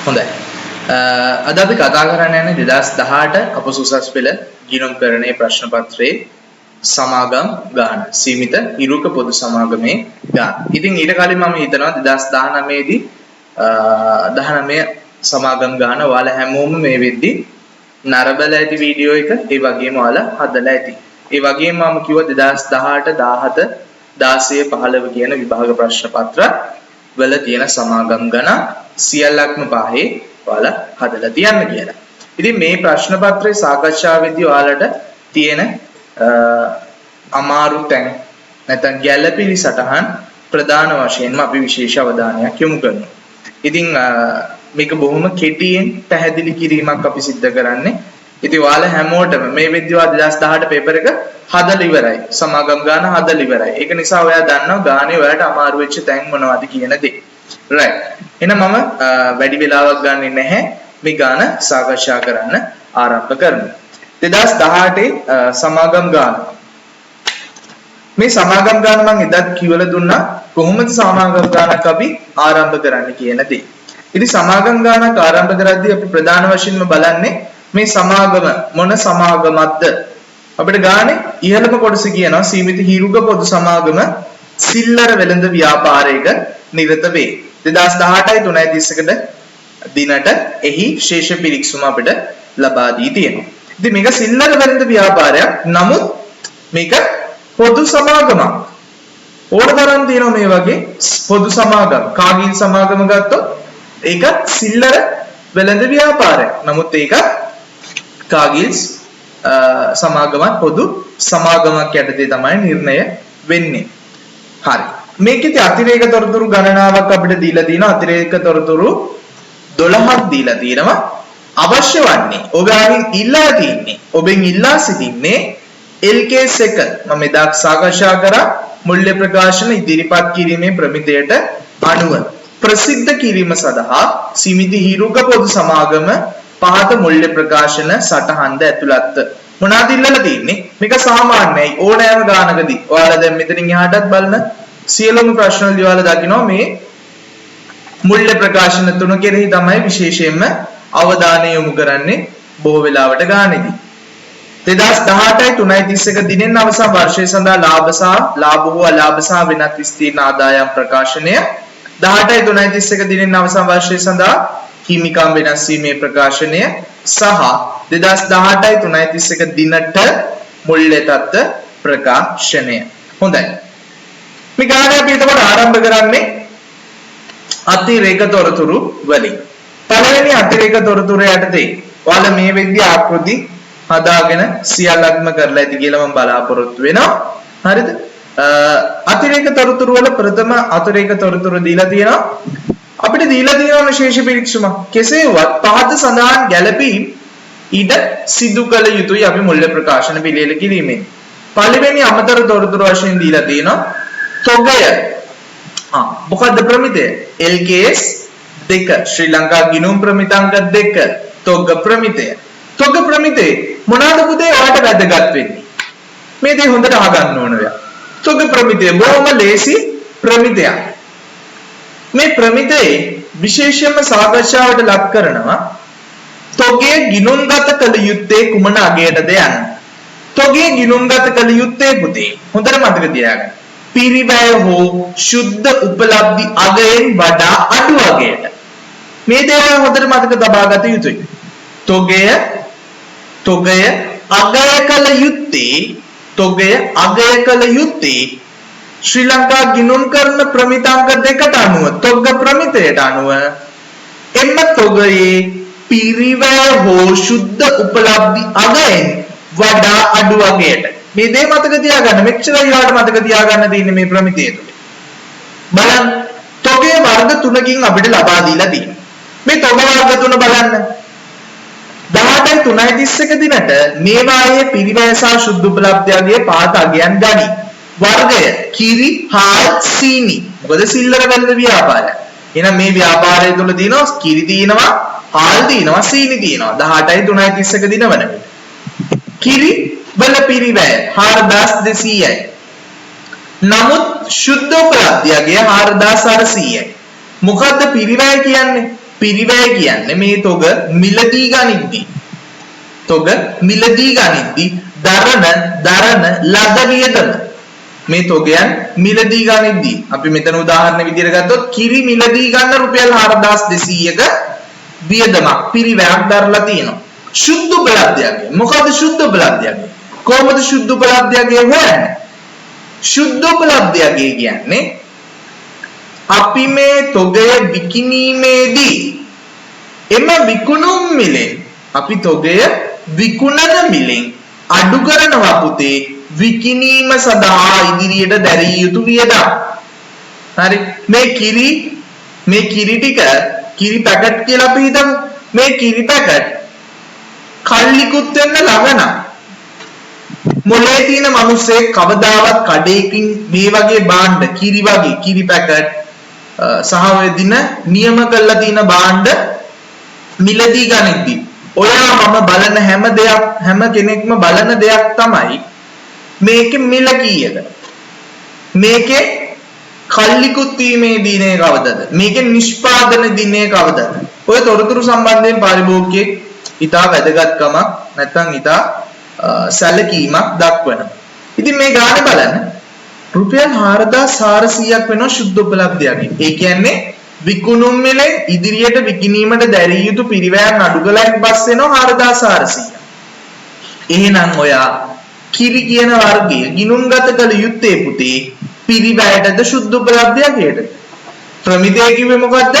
හොඳයි. අද අපි කතා කරන්න යන්නේ 2018 අපොස උසස් පෙළ ගිණුම්කරණයේ ප්‍රශ්න පත්‍රයේ සමාගම් ගාන සීමිත ඉරුක පොදු සමාගමේ ගාන. ඉතින් ඊට කලින් මම හිතනවා 2019 දී 19 සමාගම් ගාන ඔයාලා හැමෝම මේ වෙද්දි නරඹලා ඇති වීඩියෝ එක ඒ වගේම ඔයාලා හදලා ඇති. ඒ වගේම මම කිව්වා 2018 17 16 15 කියන විභාග ප්‍රශ්න පත්‍ර වල තියෙන සමාගම් ගණන් සියල්ලක්ම පහේ ඔයාලා හදලා තියන්න කියලා. ඉතින් මේ ප්‍රශ්න පත්‍රයේ සාකච්ඡාවේදී ඔයාලට තියෙන අමාරු තැන් නැත්නම් ගැළපිලි සටහන් ප්‍රධාන වශයෙන්ම අපි විශේෂ අවධානයක් යොමු කරනවා. ඉතින් මේක බොහොම කෙටියෙන් පැහැදිලි කිරීමක් අපි සිද්ධ කරන්නේ. ඉතින් ඔයාලා හැමෝටම මේ වෙද්දී ඔයාලා 2018 පේපර් එක හදලා ඉවරයි. සමාගම් ගාන හදලා ඉවරයි. ඒක නිසා ඔයා දන්නවා ගානේ ඔයාලට අමාරු වෙච්ච තැන් මොනවද කියන දේ. right. එහෙනම් මම වැඩි වෙලාවක් ගන්නෙ නැහැ. මේ ගාන සාකච්ඡා කරන්න ආරම්භ කරමු. 2018 සමාගම් ගාන. මේ සමාගම් ගාන මම එදත් කියවලා දුන්නා කොහොමද සමාගම් ගානක් අපි ආරම්භ කරන්න කියන දේ. ඉතින් සමාගම් ගානක් ආරම්භ කරද්දී අපි ප්‍රධාන වශයෙන්ම බලන්නේ මේ සමාගම මොන සමාගමක්ද? අපිට ගානේ ඉහළම කොටස කියනවා සීමිත හිරුක පොදු සමාගම සිල්ලර වෙළඳ ව්‍යාපාරයක නිරත වේ. 2018යි 3:30කට දිනට එහි ශේෂ පිරික්සුම අපිට ලබා දී තියෙනවා. ඉතින් මේක සිල්ලර වෙළඳ ව්‍යාපාරයක්. නමුත් මේක පොදු සමාගමක්. ඕනතරම් තියෙනවා මේ වගේ පොදු සමාගම්. කාගිල් සමාගම ගත්තොත් ඒක සිල්ලර වෙළඳ ව්‍යාපාරයක්. නමුත් ඒක කාගිල් සමාගමත් පොදු සමාගමක් යටතේ තමයි නිර්ණය වෙන්නේ. හරි. මේකෙදි අතිරේක තොරතුරු ගණනාවක් අපිට දීලා තියෙනවා. අතිරේක තොරතුරු 12ක් දීලා තියෙනවා. අවශ්‍ය වන්නේ ඔබගෙන් ඉල්ලා තින්නේ ඔබෙන් ඉල්ලා සිටින්නේ LKS 1 මම එදා සාකච්ඡා කරා මුල්‍ය ප්‍රකාශන ඉදිරිපත් කිරීමේ ප්‍රමිතියට අනුව ප්‍රසිද්ධ කිරීම සඳහා සීමිත හිරුක පොදු සමාගම පහත මුල්‍ය ප්‍රකාශන සටහන්ද ඇතුළත්ව මොනවද ඉල්ලලා තින්නේ? මේක සාමාන්‍යයි ඕනෑම ගානකදී. ඔයාලා දැන් මෙතනින් එහාටත් බලන සියලුම ප්‍රශ්න වලදී ඔයාලා දකිනවා මේ මුල්‍ය ප්‍රකාශන තුන කෙරෙහි තමයි විශේෂයෙන්ම අවධානය යොමු කරන්නේ බොහෝ වෙලාවට ගානේදී. 2018යි 3:31 දිනෙන් අවසන් වර්ෂය සඳහා ලාභ හෝ අලාභ සහ වෙනත් විස්තීර්ණ ආදායම් ප්‍රකාශනය 18යි 3:31 දිනෙන් අවසන් වර්ෂය සඳහා හිමිකම් වෙනස් වීමේ ප්‍රකාශනය සහ 2018යි 3:31 දිනට මුල්‍ය තත්ත්ව ප්‍රකාශනය. හොඳයි. මේ ගාන අපි එතකොට ආරම්භ කරන්නේ අතිරේක තොරතුරු වලින්. පළවෙනි අතිරේක තොරතුරු යටතේ ඔයාලා මේ වෙද්දී ආකෘති හදාගෙන සියල්ලක්ම කරලා ඇති කියලා මම බලාපොරොත්තු වෙනවා. හරිද? අතිරේක තොරතුරු වල ප්‍රථම අතිරේක තොරතුරු දීලා තියෙනවා. අපිට දීලා තියෙන විශේෂ පිරික්සුම. කෙසේවත් පහත සඳහන් ගැළපීම් ඊට සිදු කළ යුතුයි අපි මුල්‍ය ප්‍රකාශන පිළියෙල කිරීමෙන්. පළවෙනි අමතර තොරතුරු වශයෙන් දීලා තියෙනවා තොගය. මොකද්ද ප්‍රමිතය? LKS 2 ශ්‍රී ලංකා ගිණුම් ප්‍රමිතාංක 2 තොග ප්‍රමිතය. තොග ප්‍රමිතේ මොනවාද පුතේ ඔයාලට වැදගත් වෙන්නේ? මේ දේ හොඳට අහගන්න ඕන ඔයා. තොග ප්‍රමිතය බොහොම ලේසි ප්‍රමිතයක්. මේ ප්‍රමිතේ විශේෂයෙන්ම සාකච්ඡාවට ලක් කරනවා තොගේ ගිණුම්ගත කළ යුත්තේ කුමන අගයටද යන. තොගේ ගිණුම්ගත කළ යුත්තේ පුතේ හොඳට මතක තියාගන්න. පිරිවැය හෝ සුද්ධ උපලබ්ධි අගයෙන් වඩා අඩු අගයට. මේ දේවල් හොඳට මතක තබා ගත යුතුයි. තොගය අගය කළ යුත්තේ ශ්‍රී ලංකා ගිණුම් කරන ප්‍රමිතාංක 2ට අනුව තොග ප්‍රමිතයට අනුව එම තොගයේ පිරිවැය හෝ සුද්ධ උපලබ්ධි අගයෙන් වඩා අඩු අගයට. මේ දේ මතක තියාගන්න. මෙච්චරයි ඔයාලට මතක තියාගන්න තියෙන්නේ මේ ප්‍රමිතිය තුල. බලන්න තොගයේ වර්ග තුනකින් අපිට ලබා දීලා තියෙනවා. මේ තොග වර්ග තුන බලන්න. 18යි 3:31 දිනට මේවායේ පිරිවැය සහ සුද්ධ උපලබ්ධියගේ පහත අගයන් ගනි. වර්ගය කිරි, හාල්, සීනි. මොකද සිල්ලර වෙළඳ ව්‍යාපාරය. එහෙනම් මේ ව්‍යාපාරය තුල තියෙනවා කිරි තියෙනවා, හාල් තියෙනවා, සීනි තියෙනවා. 18යි 3:31 දින වන විට. කිරි වල පිරිවැය 4200යි. නමුත් සුද්ධ උපලබ්ධියගේ 4800යි. මොකද්ද පිරිවැය කියන්නේ? පිරිවැය කියන්නේ මේ තොග මිලදී ගනිද්දී දරන ලද වියදම මේ තොගයන් මිලදී ගනිද්දී අපි මෙතන උදාහරණ විදියට ගත්තොත් කිරි මිලදී ගන්න රුපියල් 4200ක වියදමක් පිරිවැයක් දරලා තියෙනවා. සුද්ධ උපලබ්ධයගේ මොකද සුද්ධ උපලබ්ධයගේ කොහොමද සුද්ධ උපලබ්ධයගේ හොයන්නේ? සුද්ධ උපලබ්ධයගේ කියන්නේ අපි මේ තොගය විකිණීමේදී එම විකුණුම් මිලෙන් අපි තොගය විකුණන මිලෙන් අඩු කරනවා පුතේ විකිණීම සඳහා ඉදිරියට දැරිය යුතු වියදම්. හරි මේ කිරි ටික කිරි පැකට් කියලා අපි හිතමු. මේ කිරි පැකට් කල්ලිකුත් වෙන්න ළඟන මොලේ තියෙන මිනිස්සේ කවදාවත් කඩේකින් මේ වගේ භාණ්ඩ කිරි පැකට් සහ ඔය දින නියම කරලා තියෙන භාණ්ඩ මිලදී ගනිද්දී ඔයාම බලන හැම කෙනෙක්ම බලන දෙයක් තමයි මේකේ මිල කීයද? මේකේ කල්ලිකුත් වීමේ දිනේ කවදද? මේකේ නිෂ්පාදන දිනේ කවදද? ඔය තොරතුරු සම්බන්ධයෙන් පාරිභෝගිකයෙක් ඉතා වැදගත්කමක් නැත්නම් ඉතා සැලකීමක් දක්වනවා. ඉතින් මේ ගානේ බලන්න රුපියල් 4400ක් වෙනවා සුද්ධ උපලබ්ධයකින්. ඒ කියන්නේ විකුණුම් මිලෙන් ඉදිරියට විකිණීමට දැරිය යුතු පිරිවැයන් අඩු කළාට පස්සේ එනවා 4400. එහෙනම් ඔයා කිරි කියන වර්ගය ගිණුම්ගත කළ යුත්තේ පුතේ පිරිවැයටද සුද්ධ උපලබ්ධයකටද? ප්‍රමිතය කිව්වේ මොකද්ද?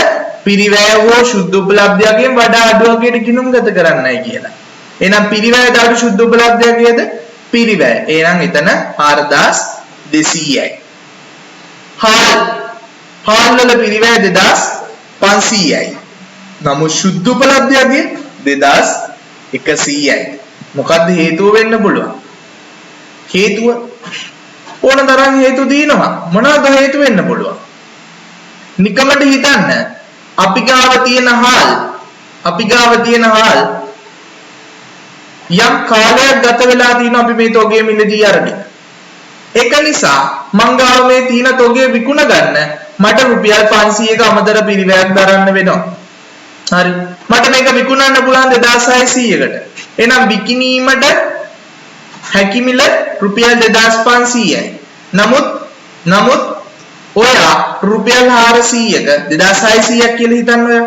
පිරිවැය හෝ සුද්ධ උපලබ්ධයකින් වඩා අඩුවකට ගිණුම්ගත කරන්නයි කියලා. එහෙනම් පිරිවැය දාට සුද්ධ උපලබ්ධයකද? පිරිවැය. එහෙනම් එතන 4200යි. හාල් වල පිරිවැය 2500යි. නමුත් සුද්ධ උපලබ්ධයකින් 2100යි. මොකද්ද හේතුව වෙන්න පුළුවන්? හේතුව ඕන තරම් හේතු දිනනවා. මොනවාද හේතු වෙන්න පුළුවන්? නිකමට හිතන්න අපි ගාව තියෙන හාල් යම් කාලයක් ගත වෙලා තියෙනවා අපි මේ තොගේ මිලදී අරගෙන. ඒක නිසා මං ගාව මේ තියෙන තොගේ විකුණ ගන්න මට රුපියල් 500ක අමතර පිරිවැයක් දරන්න වෙනවා. හරි. මට මේක විකුණන්න පුළුවන් 2600කට. එහෙනම් විකිණීමට හැකි මිල රුපියල් 2500යි. නමුත් ඔයා රුපියල් 400ක 2600ක් කියලා හිතන්න ඔයා.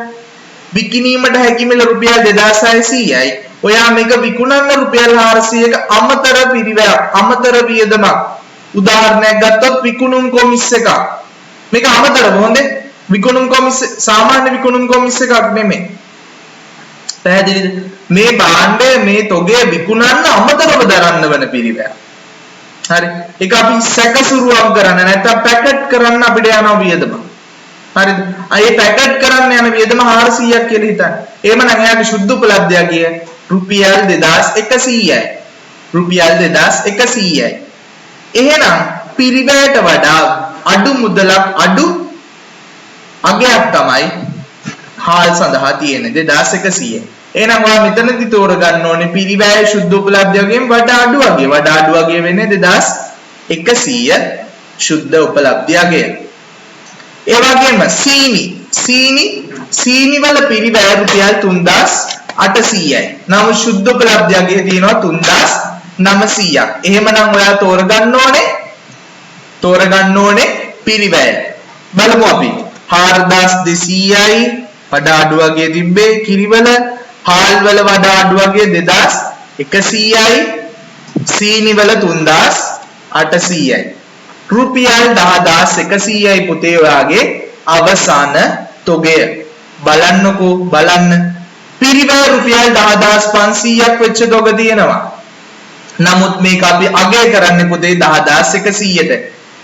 විකිණීමට හැකි මිල රුපියල් 2600යි. ඔයා මේක විකුණන්න රුපියල් 400ක අමතර පිරිවැයක් අමතර වියදමක් උදාහරණයක් ගත්තොත් විකුණුම් කොමිස් එකක්. මේක අමතර හොඳේ විකුණුම් කොමිස් සාමාන්‍ය විකුණුම් කොමිස් එකක් නෙමෙයි. පැහැදිලිද? මේ භාණ්ඩය මේ තොගේ විකුණන්න අමතරව දරන්න වෙන පිරිවැයක්. හරි. ඒක අපි සැකසුරුවම් කරන්න නැත්නම් පැකට් කරන්න අපිට යන වියදම. හරිද? අය පැකට් කරන්න යන වියදම 400ක් කියලා හිතන්න. එහෙමනම් එයාගේ සුද්ධ උපලබ්ධය කිය රුපියල් 2100යි. රුපියල් 2100යි. එහෙනම් පිරිවැයට වඩා අඩු මුදලක් අඩු අගයක් තමයි හාල් සඳහා තියෙන්නේ 2100යි. එහෙනම් ඔයා මෙතනදි තෝරගන්න ඕනේ පිරිවැය සුද්ධ උපලබ්ධයගෙන් වඩා අඩු අගය. වඩා අඩු අගය වෙන්නේ 2100 සුද්ධ උපලබ්ධ අගය. ඒ වගේම සීනි වල පිරිවැය රුපියල් 3800යි. නම් සුද්ධ උපලබ්ධ අගය තියෙනවා 3900ක්. එහෙමනම් ඔයා තෝරගන්න ඕනේ පිරිවැය. බලමු අපි 4200යි වඩා අඩු වගේ තිබ්බේ කිරිවල හාල් වල වඩා අඩු වගේ 2100යි සීනි වල 3800යි රුපියල් 10100යි පුතේ ඔයාගේ අවසාන තොගය. බලන්න පිරිවැය රුපියල් 10500ක් වෙච්ච තොග තියෙනවා. නමුත් මේක අපි අගය කරන්නේ පුතේ 10100ට.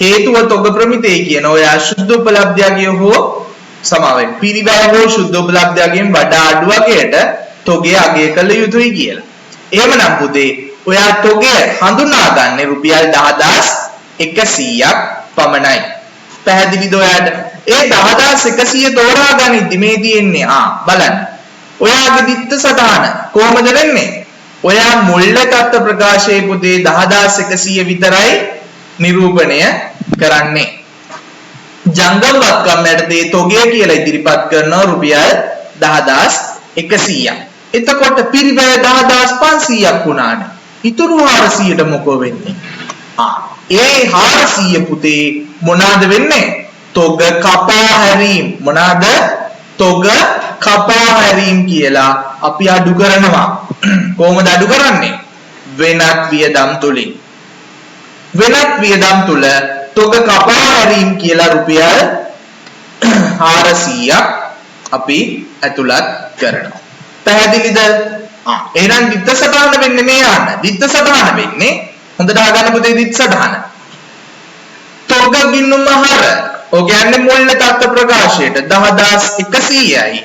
හේතුව තොග ප්‍රමිතේ කියන ඔයා සුද්ධ උපලබ්ධයගේ හෝ සමාවෙන් පිරිවැය හෝ සුද්ධ උපලබ්ධයගෙන් වඩා අඩු වගේට තොගය අගය කළ යුතුයි කියලා. එහෙමනම් පුතේ ඔයා තොගය හඳුනාගන්නේ රුපියල් 10100ක් පමණයි. පැහැදිලිද ඔයාට? ඒ 10100 තෝරා ගනිද්දි මේ තියෙන්නේ බලන්න. ඔයාගේ දිත්ත සටහන කොහොමද වෙන්නේ? ඔයා මුල්ල තත්ත්ව ප්‍රකාශයේ පුතේ 10100 විතරයි නිරූපණය කරන්නේ. ජංගම වත්කම් යටතේ තොගය කියලා ඉදිරිපත් කරන රුපියල් 10100ක්. එතකොට පිරිවැය 10500ක් වුණානේ. ඉතුරු 400ට මොකෝ වෙන්නේ? ඒ 400 පුතේ මොනවාද වෙන්නේ? තොග කපා හැරීම්. මොනවාද? තොග කපා හැරීම් කියලා අපි අඩු කරනවා. කොහොමද අඩු කරන්නේ? වෙනත් වියදම් තුලින්. වෙනත් වියදම් තුල තොග කපා හැරීම් කියලා රුපියල් 400ක් අපි ඇතුළත් කරනවා. පැහැදිලිද? එහෙනම් දිත්ත සටහන වෙන්නේ මේ යන්න. දිත්ත සටහන වෙන්නේ හොඳට අහගන්න පුතේ දිත්ත සටහන. තොග ගිණුම හර. ඔය කියන්නේ මුල්ල තත්ත්ව ප්‍රකාශයට 10100යි.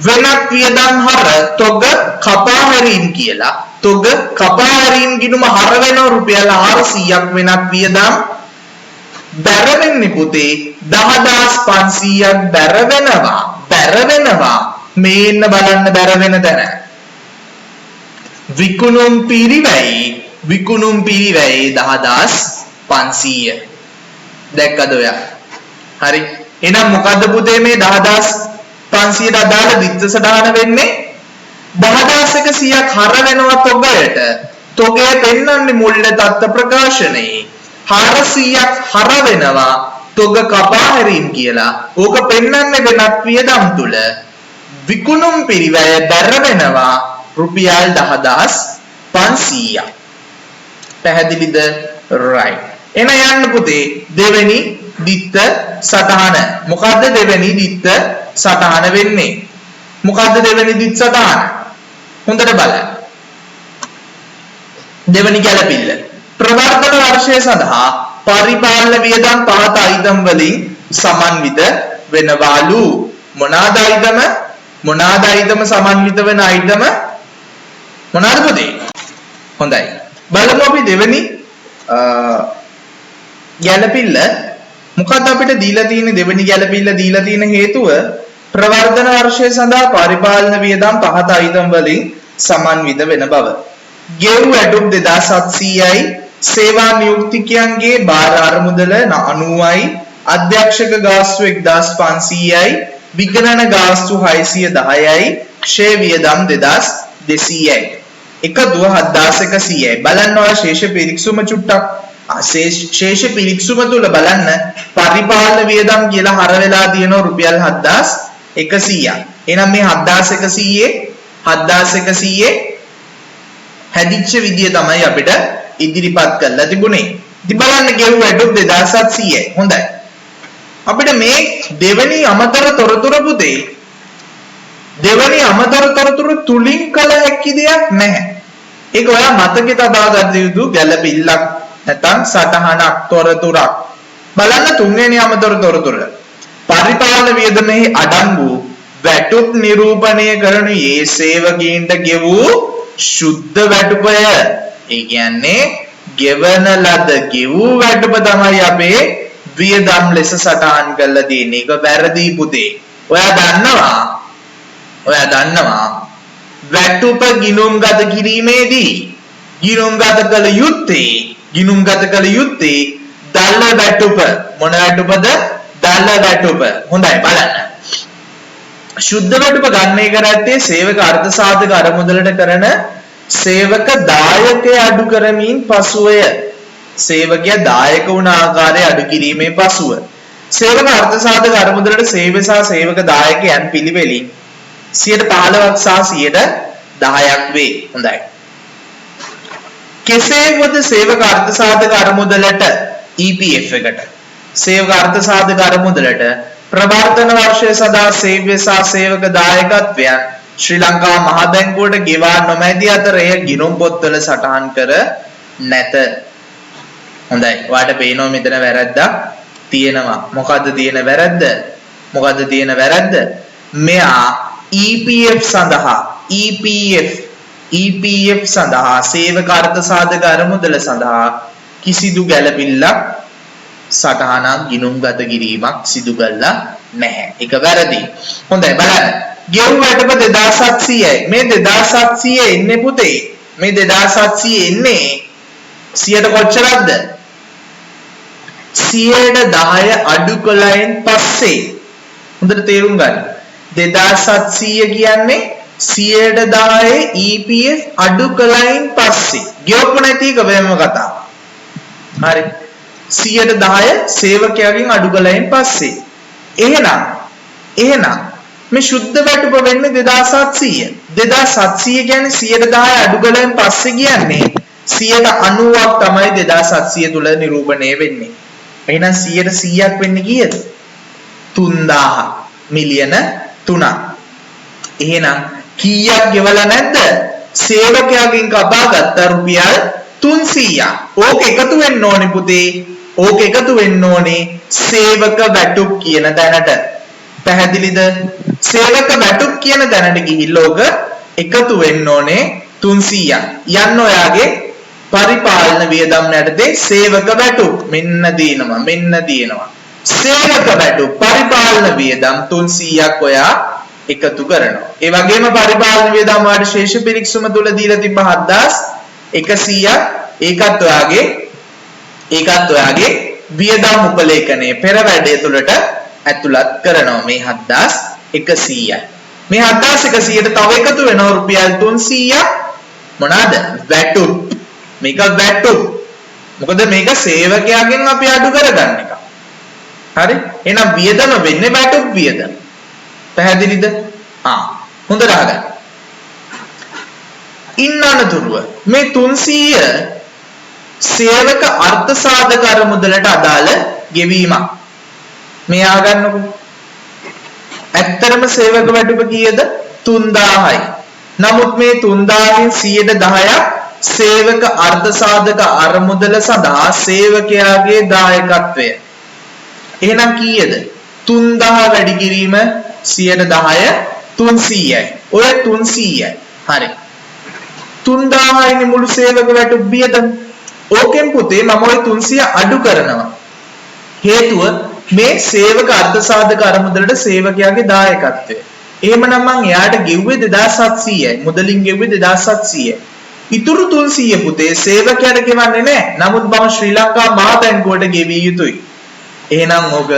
වෙනත් වියදම් හර තොග කපා හැරීම් කියලා. තොග කපා හැරීම් ගිණුම හර වෙනවා රුපියල් 400ක් වෙනත් වියදම් බැර වෙන්නේ පුතේ 10500ක් බැර වෙනවා. බැර වෙනවා. මේන්න බලන්න බැර වෙන තැන. විකුණුම් පිරිවැයි 10500. දැක්කද ඔයා? හරි. එහෙනම් මොකද්ද පුතේ මේ 10500ට අදාළ දිත්ත සටහන වෙන්නේ? 10100ක් හර වෙනවා තොගයට. තොගය පෙන්වන්නේ මුල්ල තත්ත්ව ප්‍රකාශනයේ. 400ක් හර වෙනවා තොග කපා හැරීම් කියලා. ඕක පෙන්වන්නේ වෙනත් වියදම් තුල. විකුණුම් පිරිවැය බැර වෙනවා රුපියල් 10500ක්. පැහැදිලිද? right. එන යන්න පුතේ දෙවෙනි දිත්ත සටහන. මොකද්ද දෙවෙනි දිත්ත සටහන වෙන්නේ? මොකද්ද දෙවෙනි දිත්ත සටහන? හොඳට බලන්න. දෙවෙනි ගැළපිල්ල. ප්‍රවර්තන වර්ෂය සඳහා පරිපාලන වියදම් පහත අයිටම් වලින් සමන්විත වෙනවාලු. මොනවාද අයිටම? මොනවාද අයිටම සමන්විත වෙන අයිටම? මොනවාද පුතේ? හොඳයි. බලමු අපි දෙවෙනි ගැළපිල්ල. මොකක්ද අපිට දීලා තියෙන්නේ? දෙවෙනි ගැළපිල්ල දීලා තියෙන හේතුව ප්‍රවර්ධන වර්ෂය සඳහා පරිපාලන වියදම් පහත අයිටම් වලින් සමන්විත වෙන බව. ගෙව් ඇඩුම් 2700යි. සේවා නියුක්තිකයන්ගේ බාර අරමුදල 90යි. අධ්‍යක්ෂක ගාස්තු 1500යි. විගණන ගාස්තු 610යි. ෂේ වියදම් 2200යි. එකදුව 7100යි. බලන්න ඔය ශේෂ පිරික්සුම චුට්ටක්. ශේෂ පිරික්සුම තුල බලන්න පරිපාලන වියදම් කියලා හර වෙලා තියෙනවා රුපියල් 7100ක්. එහෙනම් මේ 7100 හැදිච්ච විදිය තමයි අපිට ඉදිරිපත් කරලා තිබුණේ. ඉතින් බලන්න ගෙව් ඇඩුම් 2700යි. හොඳයි. අපිට මේ දෙවෙනි අමතර තොරතුරු පුතේ දෙවෙනි අමතර තොරතුරු තුලින් කළ හැකි දෙයක් නැහැ. ඒක ඔයා මතකේ තබා ගන්න යුතු ගැළපිල්ලක් නැත්නම් සටහනක් තොරතුරක්. බලන්න තුන්වෙනි අමතර තොරතුර. පරිපාලන වියදමෙහි අඩංගු වැටුප් නිරූපණය කරනුයේ සේවකීන්ට ගෙවූ ශුද්ධ වැටුපය. ඒ කියන්නේ ගෙවන ලද ගෙවූ වැටුප තමයි අපේ වියදම් ලෙස සටහන් කරලා තියෙන්නේ. ඒක වැරදි පුතේ. ඔයා දන්නවා වැටුප ගිණුම්ගත කිරීමේදී ගිණුම්ගත කළ යුත්තේ දල වැටුප. මොන වැටුපද? දල වැටුප. හොඳයි බලන්න. ශුද්ධ වැටුප ගණනය කරත්තේ සේවක අර්ථ සාධක අරමුදලට කරන සේවක දායකය අඩු කරමින් පසුවය. සේවකයා දායක වුණ ආකාරය අඩු කිරීමේ පසුව. සේවක අර්ථ සාධක අරමුදලට සේවය සහ සේවක දායකයන් පිළිවෙලින් 15%ක් සහ 10%ක් වේ. හොඳයි. කෙසේ වුවද සේවක අර්ථ සාධක අරමුදලට EPF එකට සේවක අර්ථ සාධක අරමුදලට ප්‍රවර්තන වර්ෂය සඳහා සේවය සහ සේවක දායකත්වයන් ශ්‍රී ලංකා මහ බැංකුවට ගෙවා නොමැති අතර එය ගිණුම් පොත්වල සටහන් කර නැත. හොඳයි. ඔයාලට පේනවා මෙතන වැරද්දක් තියෙනවා. මොකද්ද තියෙන වැරද්ද? මෙයා EPF සඳහා සේවක අර්ථ සාධක අරමුදල සඳහා කිසිදු ගැළපිල්ලක් සටහනක් ගිණුම්ගත කිරීමක් සිදු කළා නැහැ. ඒක වැරදි. හොඳයි බලන්න. ගෙව් වැටුප 2700යි. මේ 2700 එන්නේ පුතේ. මේ 2700 එන්නේ 100ට කොච්චරක්ද? 110 අඩු කළයින් පස්සේ. හොඳට තේරුම් ගන්න. 2700 කියන්නේ 110 EPF අඩු කළයින් පස්සේ ගෙවපු නැති එක වෙනම කතාවක්. හරි 110 සේවකයාගෙන් අඩු කළයින් පස්සේ එහෙනම් මේ සුද්ධ වැටුප වෙන්නේ 2700. 2700 කියන්නේ 110 අඩු කළයින් පස්සේ කියන්නේ 90ක් තමයි 2700 තුල නිරූපණය වෙන්නේ. එහෙනම් 100ක් වෙන්නේ කීයද? 3000 මිලියන 3ක්. එහෙනම් කීයක් ගෙවලා නැද්ද? සේවකයාගෙන් කපා ගත්ත රුපියල් 300ක්. ඕක එකතු වෙන්න ඕනේ පුතේ. ඕක එකතු වෙන්න ඕනේ සේවක වැටුප් කියන තැනට. පැහැදිලිද? සේවක වැටුප් කියන තැනට ගිහිල්ලා ඕක එකතු වෙන්න ඕනේ 300ක්. යන්න ඔයාගේ පරිපාලන වියදම් යටතේ සේවක වැටුප් මෙන්න දිනනවා. සේවක වැටුප් පරිපාලන වියදම් 300ක් ඔයා එකතු කරනවා. ඒ වගේම පරිපාලන වියදම් වලට ශේෂ පිරික්සුම තුල දීලා තිබ්බ 7100ක් ඒකත් ඔයාගේ වියදම් උපලේඛනයේ පෙර වැඩේ තුලට ඇතුළත් කරනවා මේ 7100යි. මේ 7100ට තව එකතු වෙනවා රුපියල් 300ක් මොනවාද? වැටුප්. මේක වැටුප්. මොකද මේක සේවකයාගෙන් අපි අඩු කරගන්න එක. හරි? එහෙනම් වියදම වෙන්නේ වැටුප් වියදම. පැහැදිලිද? හොඳට අහගන්න. ඉන්න අනතුරුව මේ 300 සේවක අර්ථ සාධක අරමුදලට අදාළ ගෙවීමක්. මේ ආගන්නකො. ඇත්තරම සේවක වැටුප කීයද? 3000යි. නමුත් මේ 3000න් 110ක් සේවක අර්ථ සාධක අරමුදල සඳහා සේවකයාගේ දායකත්වය. එහෙනම් කීයද? 3000 වැඩි කිරීම 110 300යි. ඔය 300යි. හරි. 3000යිනේ මුළු සේවක වැටුප් වියදම. ඕකෙන් පුතේ මම ওই 300 අඩු කරනවා. හේතුව මේ සේවක අර්ථ සාධක අරමුදලට සේවකයාගේ දායකත්වය. එහෙමනම් මං එයාට ගෙව්වේ 2700යි. මුදලින් ගෙව්වේ 2700යි. ඉතුරු 300 පුතේ සේවකයාට ගෙවන්නේ නැහැ. නමුත් මම ශ්‍රී ලංකා මහා බැංකුවට ගෙවිය යුතුයි. එහෙනම් ඕක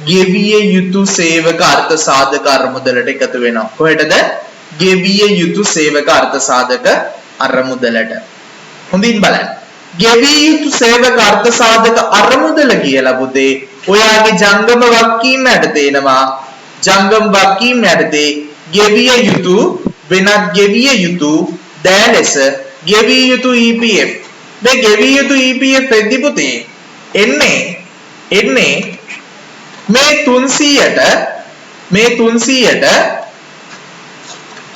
ගෙවිය යුතු සේවක අර්ථ සාධක අරමුදලට එකතු වෙනවා. කොහෙටද? ගෙවිය යුතු සේවක අර්ථ සාධක අරමුදලට. හොඳින් බලන්න. ගෙවිය යුතු සේවක අර්ථ සාධක අරමුදල කියලා පුතේ ඔයාගේ ජංගම වක්කීම් යටතේ එනවා. ජංගම වක්කීම් යටතේ ගෙවිය යුතු වෙනත් ගෙවිය යුතු දෑ ලෙස ගෙවිය යුතු EPF. මේ ගෙවිය යුතු EPF එද්දි පුතේ එන්නේ මේ 300ට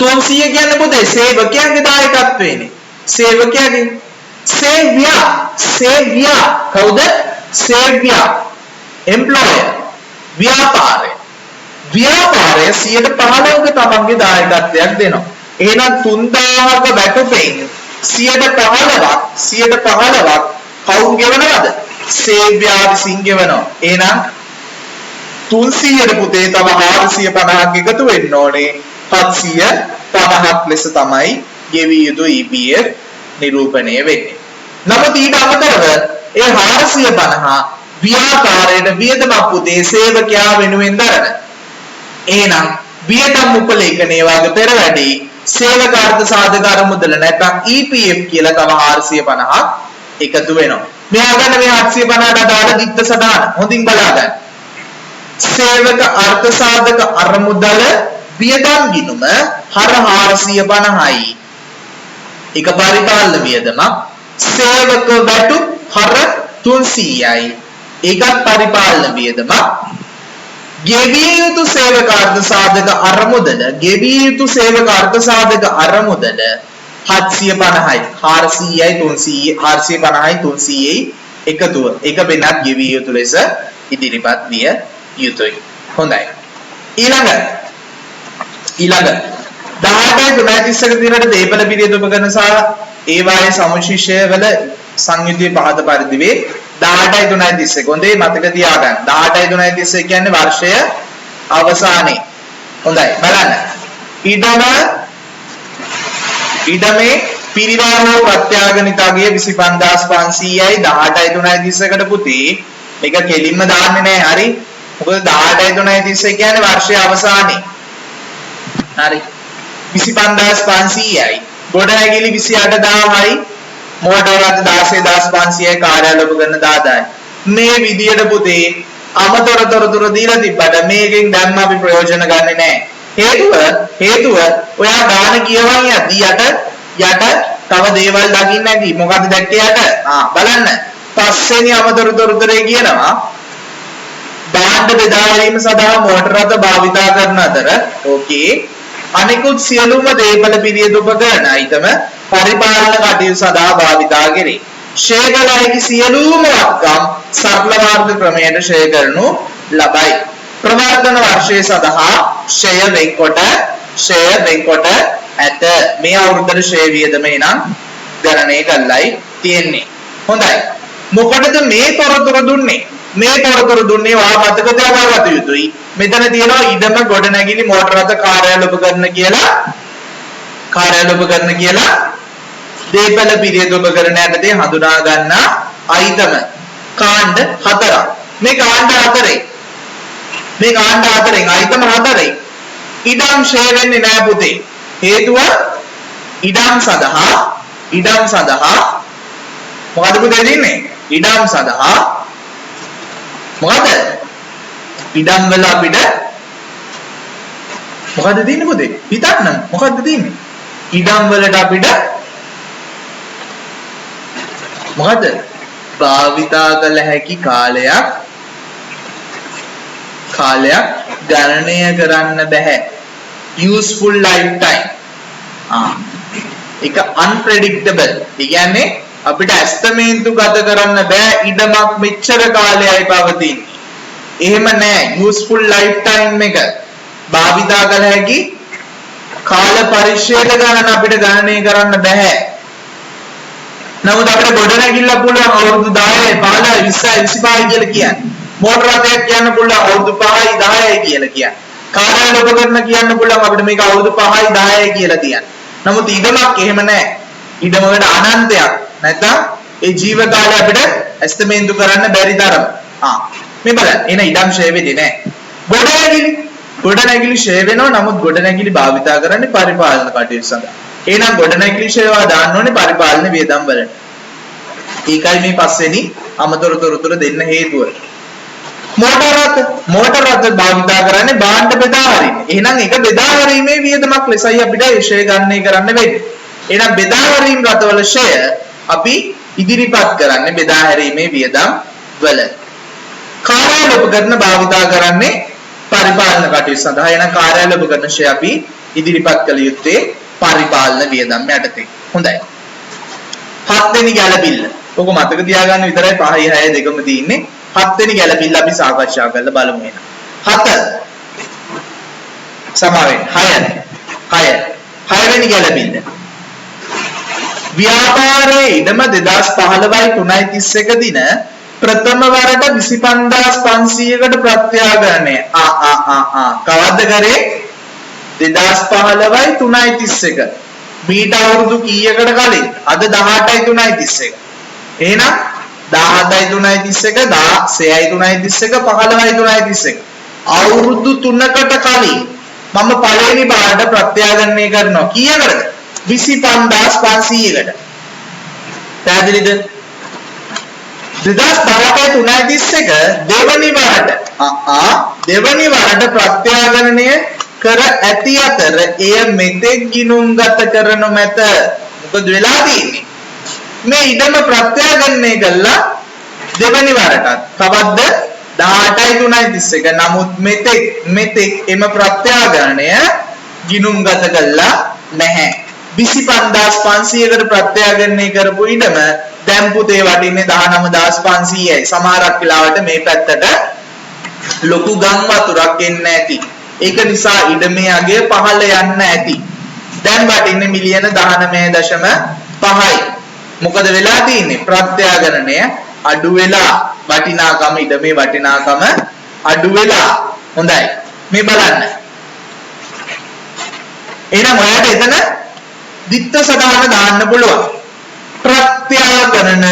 300 කියන්නේ පුතේ සේවකයාගේ දායකත්වයනේ. සේවකයාගේ සේව්‍යා කවුද? සේව්‍යා එම්ප්ලොයර් ව්‍යාපාරය 115ක තමන්ගේ දායකත්වයක් දෙනවා. එහෙනම් 3000ක වැටුපෙන් 115ක් කවුරු ගෙවනවද? සේව්‍යා විසින් ගෙවනවා. එහෙනම් 300ට පුතේ තව 450ක් එකතු වෙන්න ඕනේ. 750ක් ලෙස තමයි ගෙවිය යුතු EPF නිරූපණය වෙන්නේ. නමුත් ඊට අමතරව ඒ 450 ව්‍යාපාරයට වියදමක් පුතේ සේවකයා වෙනුවෙන් දරන. එහෙනම් වියදම් උපලේඛනයේ වාගේ පෙර වැඩි සේවක අර්ථ සාධක අරමුදල නැත්නම් EPF කියලා තව 450ක් එකතු වෙනවා. මෙයා ගන්න මේ 750ට අදාළ දිත්ත සටහන හොඳින් බලා ගන්න. සේවක අර්ථ සාධක අරමුදල වියදම් ගිණුම හර 450යි. එක පරිපාලන වියදමක්. සේවක වැටුප් හර 300යි. ඒකත් පරිපාලන වියදමක්. ගෙවිය යුතු සේවක අර්ථ සාධක අරමුදල 750යි 450යි 300යි එකතුව එක වෙනත් ගෙවිය යුතු ලෙස ඉදිරිපත් විය යුතුයි. හොඳයි. ඊළඟ 18.331 දිනට දීපල පිළියෙත උපකරණ සහ ඒවායේ සමුචිෂය වල සංයුතිය පහත පරිදි වේ. 18.331 හොඳේ මතක තියාගන්න. 18.331 කියන්නේ වර්ෂය අවසානයේ. හොඳයි බලන්න. ඊටමේ පිරිවාහන ප්‍රත්‍යාගනිතගිය 25500යි 18.331කට පුතේ මේක කෙලින්ම දාන්නේ නැහැ. හරි. මොකද 18.331 කියන්නේ වර්ෂය අවසානයේ. හරි 25500යි ගොඩනැගිලි 28000යි මෝටර රථ 16500යි කාර්යාල උපකරණ 10000යි මේ විදියට පුතේ අමතර තොරතුරු දීලා තිබ්බට මේකෙන් දැම්ම අපි ප්‍රයෝජන ගන්නෙ නැහැ හේතුව ඔයා ගාන කියවන් යද්දි යට තව දේවල් දකින්න ඇති මොකද්ද දැක්කේ යට බලන්න පස්වෙනි අමතර තොරතුරේ කියනවා භාණ්ඩ බෙදා ගැනීම සඳහා මෝටර රථ භාවිතා කරන අතර ඕකේ අනිකුත් සියලුම දේපල පිරියද උපකරණ අයිතම පරිපාලන කටයුතු සඳහා භාවිතා කෙරේ. ෂෙයා කළ හැකි සියලුම වත්කම් සරල මාර්ග ක්‍රමයට ෂෙයා කරනු ලබයි. ප්‍රවර්තන වර්ෂය සඳහා ෂෙයා වෙන්කොට ඇත. මේ අවුරුද්දේ ෂෙයා වියදම එනම් ගණනය කළයි තියෙන්නේ. හොඳයි. මොකටද මේ තොරතුරු දුන්නේ? මේ තොරතුරු දුන්නේ ඔයා මතක තියාගත යුතුයි. මෙතන තියෙනවා ඉඩම ගොඩනැගිලි මෝටර රථ කාර්යාල උපකරණ කියලා දේපල පිරියද උපකරණ යටතේ හඳුනා ගන්නා අයිතම කාණ්ඩ 4ක්. මේ කාණ්ඩ 4ෙන් අයිතම 4යි. ඉඩම් ෂෙයා වෙන්නේ නැහැ පුතේ. හේතුව ඉඩම් සඳහා මොකද පුතේ දෙන්නේ? ඉඩම් සඳහා මොකද? ඉඩම් වල අපිට මොකද දෙන්නේ පුතේ? හිතන්න මොකද්ද දෙන්නේ? ඉඩම් වලට අපිට මොකද? භාවිතා කළ හැකි කාලයක් ගණනය කරන්න බෑ. useful lifetime. ඒක unpredictable. ඒ කියන්නේ අපිට ඇස්තමේන්තු ගත කරන්න බෑ ඉඩමක් මෙච්චර කාලයයි පවතින්නේ. එහෙම නෑ. useful lifetime එක භාවිතා කළ හැකි කාල පරිච්ඡේද ගණන අපිට ගණනය කරන්න බෑ. නමුත් අපිට ගොඩනැගිල්ල පුළුවන් අවුරුදු 10යි 15යි 20යි 25යි කියලා කියන්නේ. මෝටර රථයක් කියන්න පුළුවන් අවුරුදු 5යි 10යි කියලා කියන්නේ. කාර්යාල උපකරණ කියන්න පුළුවන් අපිට මේක අවුරුදු 5යි 10යි කියලා තියන්න. නමුත් ඉඩමක් එහෙම නැහැ. ඉඩම වල අනන්තයක්. නැත්නම් ඒ ජීව කාලය අපිට ඇස්තමේන්තු කරන්න බැරි තරම. මේ බලන්න. එන ඉඩම් ෂෙයා වෙන්නේ නැහැ. ගොඩනැගිලි ෂෙයා වෙනවා. නමුත් ගොඩනැගිලි භාවිතා කරන්නේ පරිපාලන කටයුතු සඳහා. එහෙනම් ගොඩනැගිලි ෂෙයා දාන්න ඕනේ පරිපාලන වියදම් වලට. ඒකයි මේ පස්වෙනි අමතර තොරතුරු දෙන්න හේතුව. මෝටර රථ භාවිතා කරන්නේ භාණ්ඩ බෙදා හරින්න. එහෙනම් ඒක බෙදා හැරීමේ වියදමක් ලෙසයි අපිට ෂෙයා ගණනය කරන්න වෙන්නේ. එහෙනම් බෙදා හැරීම් රථවල ෂෙයා අපි ඉදිරිපත් කරන්නේ බෙදා හැරීමේ වියදම් වල. කාර්යාල උපකරණ භාවිතා කරන්නේ පරිපාලන කටයුතු සඳහා. එහෙනම් කාර්යාල උපකරණ ෂෙයා අපි ඉදිරිපත් කළ යුත්තේ පරිපාලන වියදම් යටතේ. හොඳයි. 7 වෙනි ගැළපිල්ල. ඔක මතක තියාගන්න විතරයි 5යි 6යි දෙකම තියෙන්නේ. 7 වෙනි ගැළපිල්ල අපි සාකච්ඡා කරලා බලමු එහෙනම්. 7 සමාවෙන් 6 වෙනි ගැළපිල්ල. ව්‍යාපාරයේ ඉඩම 2015යි 3.31 දින ප්‍රථම වරට 25500කට ප්‍රත්‍යාග්‍රහණය. කවද්ද කරේ? 2015යි 3.31. මීට අවුරුදු කීයකට කලින්? අද 18යි 3.31. එහෙනම් 17යි 3.31, 16යි 3.31, 15යි 3.31. අවුරුදු 3කට කලින් මම පළවෙනි බාරට ප්‍රත්‍යාග්‍රහණය කරනවා. කීයකටද? 25500කට. පැහැදිලිද? 2018යි 3.31 දෙවනි වරට ප්‍රත්‍යාග්‍රහණය කර ඇති අතර එය මෙතෙක් ගිණුම්ගත කරනු මැත. මොකද වෙලා තියෙන්නේ? මේ ඉඩම ප්‍රත්‍යාග්‍රහණය කළා දෙවනි වරටත්. කවද්ද? 18යි 3.31. නමුත් මෙතෙක් එම ප්‍රත්‍යාග්‍රහණය ගිණුම්ගත කළා නැහැ. 25500කට ප්‍රත්‍යාග්‍රහණය කරපු ඉඩම දැන් පුතේ වටින්නේ 19500යි. සමහරක් වෙලාවට මේ පැත්තට ලොකු ගම් වතුරක් එන්නේ නැති. ඒක නිසා ඉඩමේ අගය පහළ යන්න ඇති. දැන් වටින්නේ මිලියන 19.5යි. මොකද වෙලා තියෙන්නේ? ප්‍රත්‍යාග්‍රහණය අඩු වෙලා වටිනාකම ඉඩමේ වටිනාකම අඩු වෙලා. හොඳයි. මේ බලන්න. එහෙනම් ඔයාලට එතන දිත්ත සදාන දාන්න පුළුවන්. ප්‍රත්‍යාග්‍රහණ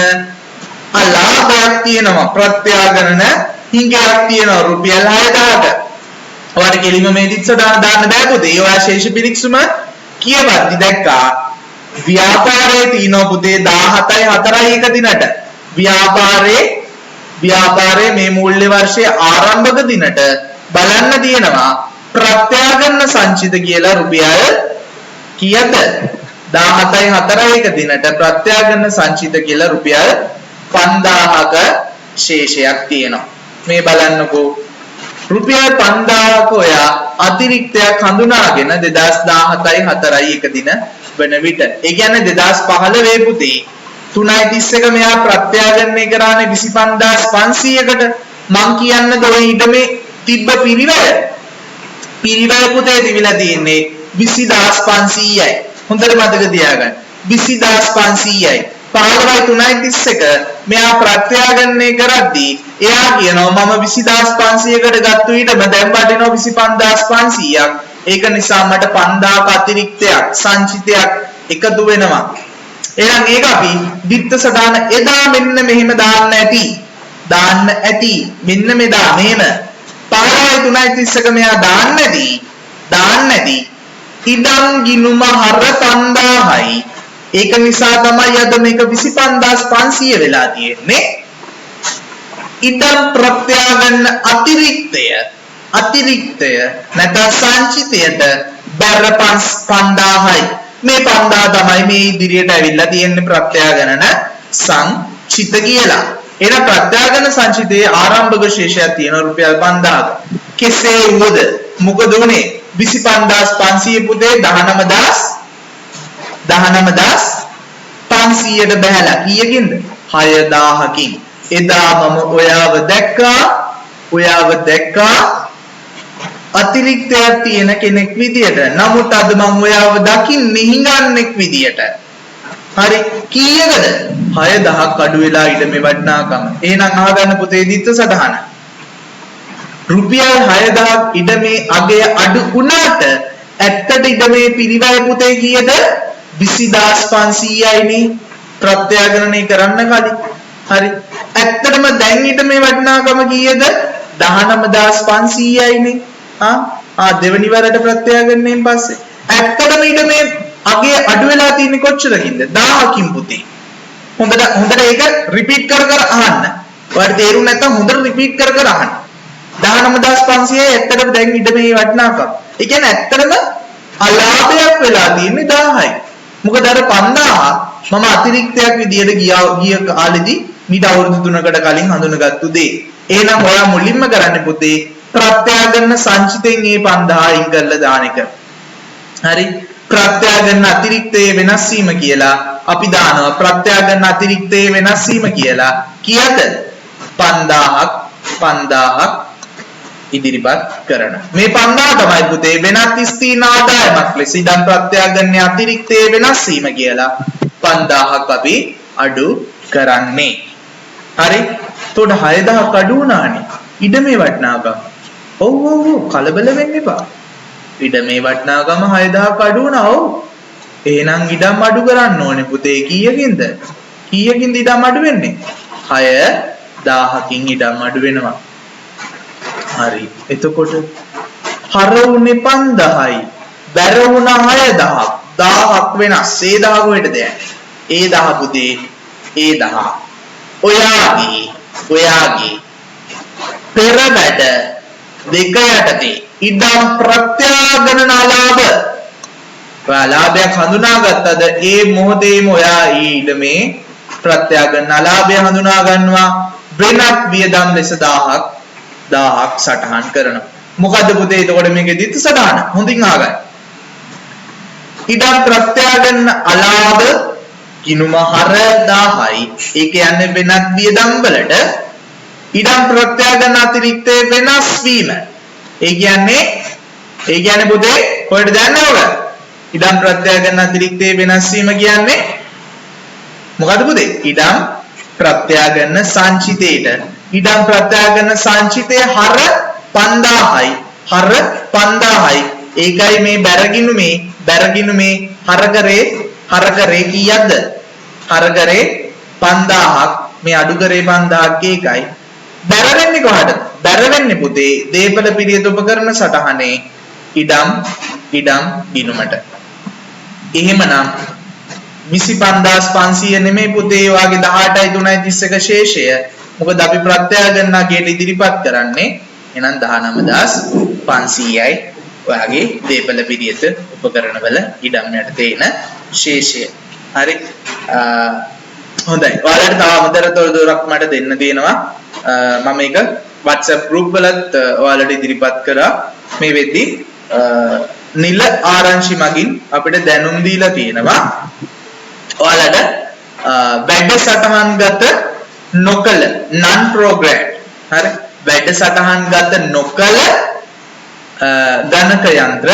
අලාභයක් තියෙනවා. ප්‍රත්‍යාග්‍රහණ හිඟයක් තියෙනවා රුපියල් 6000ක. ඔයාලට කෙලිම මේ දිත් සටහන දාන්න බෑ පුතේ. ඔයා ශේෂ පිරික්සුම කියවද්දි දැක්කා ව්‍යාපාරයේ තියෙනවා පුතේ 17යි 4යි එක දිනට. ව්‍යාපාරයේ මේ මූල්‍ය වර්ෂයේ ආරම්භක දිනට බලන්න තියෙනවා ප්‍රත්‍යාගන්න සංචිත කියලා රුපියල් කීයද? 17යි 4යි එක දිනට ප්‍රත්‍යාගන්න සංචිත කියලා රුපියල් 5000ක ශේෂයක් තියෙනවා. මේ බලන්නකෝ රුපියල් 5000ක ඔයා අතිරික්තයක් හඳුනාගෙන 2017යි 4යි එක දින වෙන විට ඒ කියන්නේ 2015 පුතේ 3.31 මෙයා ප්‍රත්‍යාගන්නේ කරානේ 25500කට. මං කියන්නද ඔය ඊටමේ තිබ්බ පිරිවැය පුතේ තිබිලා තියෙන්නේ 20500යි. හොඳට මතක තියාගන්න 20500යි. 15.3.31 මෙයා ප්‍රත්‍යාගන්නේ කරද්දී එයා කියනවා මම 20500කට ගත්ත ඊටම දැන් වටිනවා 25500ක්. ඒක නිසා මට 5000ක අතිරික්තයක් සංචිතයක් එකතු වෙනවා. එහෙනම් ඒක අපි විත්ත සටහන එදා මෙන්න මෙහෙම දාන්න ඇති. මෙන්න මෙදා මෙහෙම 15.3.31 මෙයා දාන්න ඇති. ඉඩම් ගිනුම හර 5000යි. ඒක නිසා තමයි අද මේක 25500 වෙලා තියෙන්නේ. ඉඩම් ප්‍රත්‍යාගන්න අතිරික්තය නැත්නම් සංචිතයට බර 5000යි. මේ 5000 තමයි මේ ඉදිරියට ඇවිල්ලා තියෙන්නේ ප්‍රත්‍යාගණන සංචිත කියලා. එහෙනම් ප්‍රත්‍යාගන සංචිතයේ ආරම්භක ශේෂයක් තියෙනවා රුපියල් 5000ක. කෙසේ වුවද මොකද උනේ 25500 පුතේ 19500ට බහැලා කීයකින්ද 6000කින්. එදා මම ඔයාව දැක්කා අතිරික්තයක් තියෙන කෙනෙක් විදියට. නමුත් අද මම ඔයාව දකින්නේ හිඟන්නෙක් විදියට. හරි කීයකද 6000ක් අඩු වෙලා ඉඩමේ වටිනාකම. එහෙනම් අහගන්න පුතේ දිත්ත සටහන. රුපියල් 6000ක් ඉඩමේ අගය අඩු වුණාට ඇත්තට ඉඩමේ පිරිවැය පුතේ කීයද 20500යිනේ ප්‍රත්‍යාගණනය කරන්න කලින්. හරි ඇත්තටම දැන් ඉඩමේ වටිනාකම කීයද 19500යිනේ. දෙවෙනි වරට ප්‍රත්‍යාගණනයෙන් පස්සේ ඇත්තටම ඉඩමේ අගය අඩු වෙලා තියෙන්නේ කොච්චරකින්ද 1000කින් පුතේ. හොඳට ඒක රිපීට් කර අහන්න. ඔයාලට තේරුම් නැත්නම් හොඳට රිපීට් කර අහන්න. 19500යි ඇත්තටම දැන් ඉඩමේ වටිනාකම. ඒ කියන්නේ ඇත්තටම අලාභයක් වෙලා තියෙන්නේ 1000යි. මොකද අර 5000 මම අතිරික්තයක් විදියට ගිය කාලෙදී මීට අවුරුදු 3කට කලින් හඳුනගත්තු දේ. එහෙනම් ඔයා මුලින්ම කරන්නේ පුතේ ප්‍රත්‍යාගන්න සංචිතයෙන් මේ 5000 අයින් කරලා දාන එක. හරි ප්‍රත්‍යාගන්න අතිරික්තයේ වෙනස් වීම කියලා අපි දානවා. ප්‍රත්‍යාගන්න අතිරික්තයේ වෙනස් වීම කියලා කීයද 5000ක් ඉදිරිපත් කරන. මේ 5000 තමයි පුතේ වෙනත් ස්ථීන ආදායමක් ලෙස ඉදන් ප්‍රත්‍යාගන්නේ අතිරික්තයේ වෙනස් වීම කියලා 5000ක් අපි අඩු කරන්නේ. හරි එතකොට 6000ක් අඩු වුණානේ ඉඩමේ වටිනාකම. ඔව් කලබල වෙන්න එපා. ඉඩමේ වටිනාකම 6000ක් අඩු වුණා. ඔව් එහෙනම් ඉඩම් අඩු කරන්න ඕනේ පුතේ කීයකින්ද ඉඩම් අඩු වෙන්නේ 6000කින් ඉඩම් අඩු වෙනවා. හරි එතකොට හර උනේ 5000යි බැර වුණා 6000ක් 1000ක් වෙනස්. ඒ 1000 කොහෙටද යන්නේ? ඒ 1000 පුතේ ඒ 1000 ඔයාගේ පෙර වැඩ දෙක යටතේ ඉඩම් ප්‍රත්‍යාගණන අලාභ ලාභයක් හඳුනාගත්තද ඒ මොහොතේම ඔයා ඊ ඉඩමේ ප්‍රත්‍යාගණන අලාභය හඳුනා ගන්නවා. වෙනත් වියදම් ලෙස 1000ක් සටහන් කරනවා. මොකද්ද පුතේ එතකොට මේකේ දිත්ත සටහන? හොඳින් අහගන්න. ඉඩම් ප්‍රත්‍යාගණන අලාභ ගිණුම හර 1000යි. ඒ කියන්නේ වෙනත් වියදම් වලට ඉඩම් ප්‍රත්‍යාගණන අතිරික්තයේ වෙනස් වීම. ඒ කියන්නේ පුතේ කොහෙටද යන්නේ ඔබ? ඉඩම් ප්‍රත්‍යාගණන අතිරික්තයේ වෙනස් වීම කියන්නේ මොකද්ද පුතේ? ඉඩම් ප්‍රත්‍යාගණන සංචිතේට ඉඩම් ප්‍රත්‍යාගණන සංචිතය හර 5000යි. ඒකයි මේ බැරගිනුමේ හරකරේ කීයක්ද? හරකරේ 5000ක් මේ අඩු කරේ 5000ක් ඒකයි. බැර වෙන්නේ කොහටද? බැර වෙන්නේ පුතේ දීපල පිරියත උපකරණ සටහනේ ඉඩම් ගිණුමට. එහෙමනම් 25500 නෙමෙයි පුතේ වාගේ 18යි 3යි 31 ශේෂය. මොකද අපි ප්‍රත්‍යාගණනාකයට ඉදිරිපත් කරන්නේ එහෙනම් 19500යි වාගේ දීපල පිරියත උපකරණ වල ඉඩම් යටතේ එන ශේෂය. හරි. හොඳයි. ඔයාලට තව අමතර තොරතුරක් මට දෙන්න තියෙනවා. මම මේක WhatsApp group වලත් ඔයාලට ඉදිරිපත් කරා. මේ වෙද්දී නිල ආරංචි මගින් අපිට දැනුම් දීලා තියෙනවා. ඔයාලට වැඩසටහන්ගත නොකළ non program හරි වැඩසටහන්ගත නොකළ ගණක යන්ත්‍ර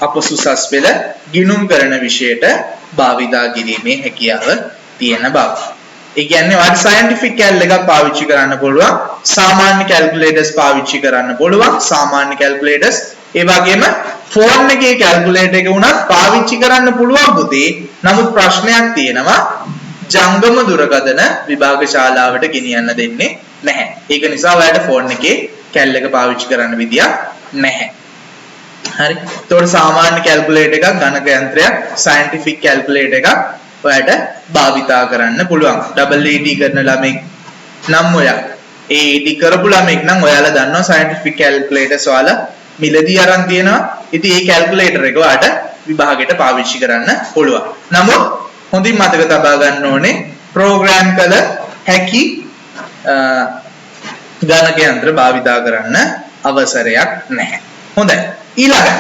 අපසුසස් පෙළ ගිණුම් කරන විෂයට භාවිතා කිරීමේ හැකියාව තියෙන බව. ඒ කියන්නේ ඔයාලට scientific cal එකක් පාවිච්චි කරන්න පුළුවන්, සාමාන්‍ය calculators පාවිච්චි කරන්න පුළුවන්, සාමාන්‍ය calculators ඒ වගේම ෆෝන් එකේ calculator එක උනත් පාවිච්චි කරන්න පුළුවන් පුතේ. නමුත් ප්‍රශ්නයක් තියෙනවා ජංගම දුරකථන විභාග ශාලාවට ගෙනියන්න දෙන්නේ නැහැ. ඒක නිසා ඔයාලට ෆෝන් එකේ cal එක පාවිච්චි කරන්න විදියක් නැහැ. හරි. ඒතකොට සාමාන්‍ය calculator එකක්, ගණක යන්ත්‍රයක්, scientific calculator එකක් ඔයාලට භාවිතා කරන්න පුළුවන්. double AT කරන ළමෙක් නම් ඔයා AT කරපු ළමෙක් නම් ඔයාලා දන්නවා scientific calculators ඔයාලා මිලදී අරන් තියෙනවා. ඉතින් මේ calculator එක ඔයාලට විභාගයට පාවිච්චි කරන්න පුළුවන්. නමුත් හොඳින් මතක තබා ගන්න ඕනේ program කළ හැකි ගණක යන්ත්‍ර භාවිතා කරන්න අවසරයක් නැහැ. හොඳයි. ඊළඟ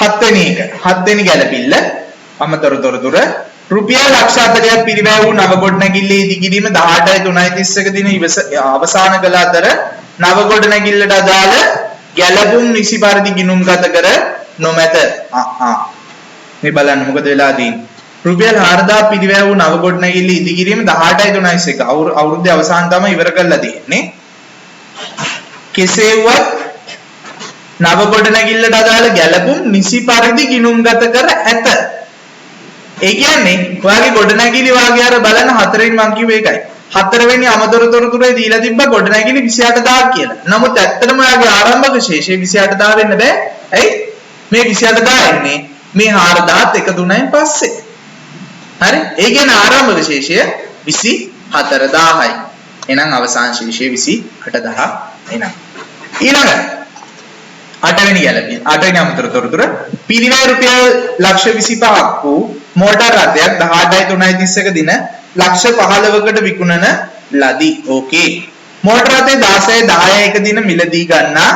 හත්වෙනි ගැළපිල්ල අමතර තොරතුර රුපියල් ලක්ෂ 40ක් පිරිවැය වූ නව ගොඩනැගිල්ලේ ඉදිකිරීම 18/3/31 දින අවසන් කළ අතර නව ගොඩනැගිල්ලට අදාළ ගැළපුම් නිසි පරිදි ගිණුම්ගත කර නොමැත. මේ බලන්න මොකද වෙලා තියෙන්නේ. රුපියල් 4000 පිරිවැය වූ නව ගොඩනැගිල්ලේ ඉදිකිරීම 18/3/31 අවුරුද්දේ අවසන් තමයි ඉවර කරලා තියෙන්නේ. කෙසේ වුවත් නව ගොඩනැගිල්ලට අදාළ ගැළපුම් නිසි පරිදි ගිණුම්ගත කර ඇත. ඒ කියන්නේ ඔයාගේ ගොඩනැගිලි වාගේ අර බලන හතරෙන් මං කිව්වේ ඒකයි. හතරවෙනි අමතර තොරතුරේ දීලා තිබ්බ ගොඩනැගිලි 28000ක් කියලා. නමුත් ඇත්තටම ඔයාගේ ආරම්භක ශේෂය 28000 වෙන්න බෑ. ඇයි? මේ 28000 එන්නේ මේ 4000ත් එකතුණයින් පස්සේ. හරි? ඒ කියන්නේ ආරම්භක ශේෂය 24000යි. එහෙනම් අවසාන ශේෂය 28000 එනවා. ඊළඟ 8 වෙනි ගැළපිය 8 වෙනි අමතර තොරතුර පිරිවැය රුපියල් ලක්ෂ 25ක් වූ මෝටර් රථයක් 18/3/31 දින ලක්ෂ 15කට විකුණන ලදී. ඕකේ. මෝටර් රථය 16/10/1 දින මිලදී ගන්නා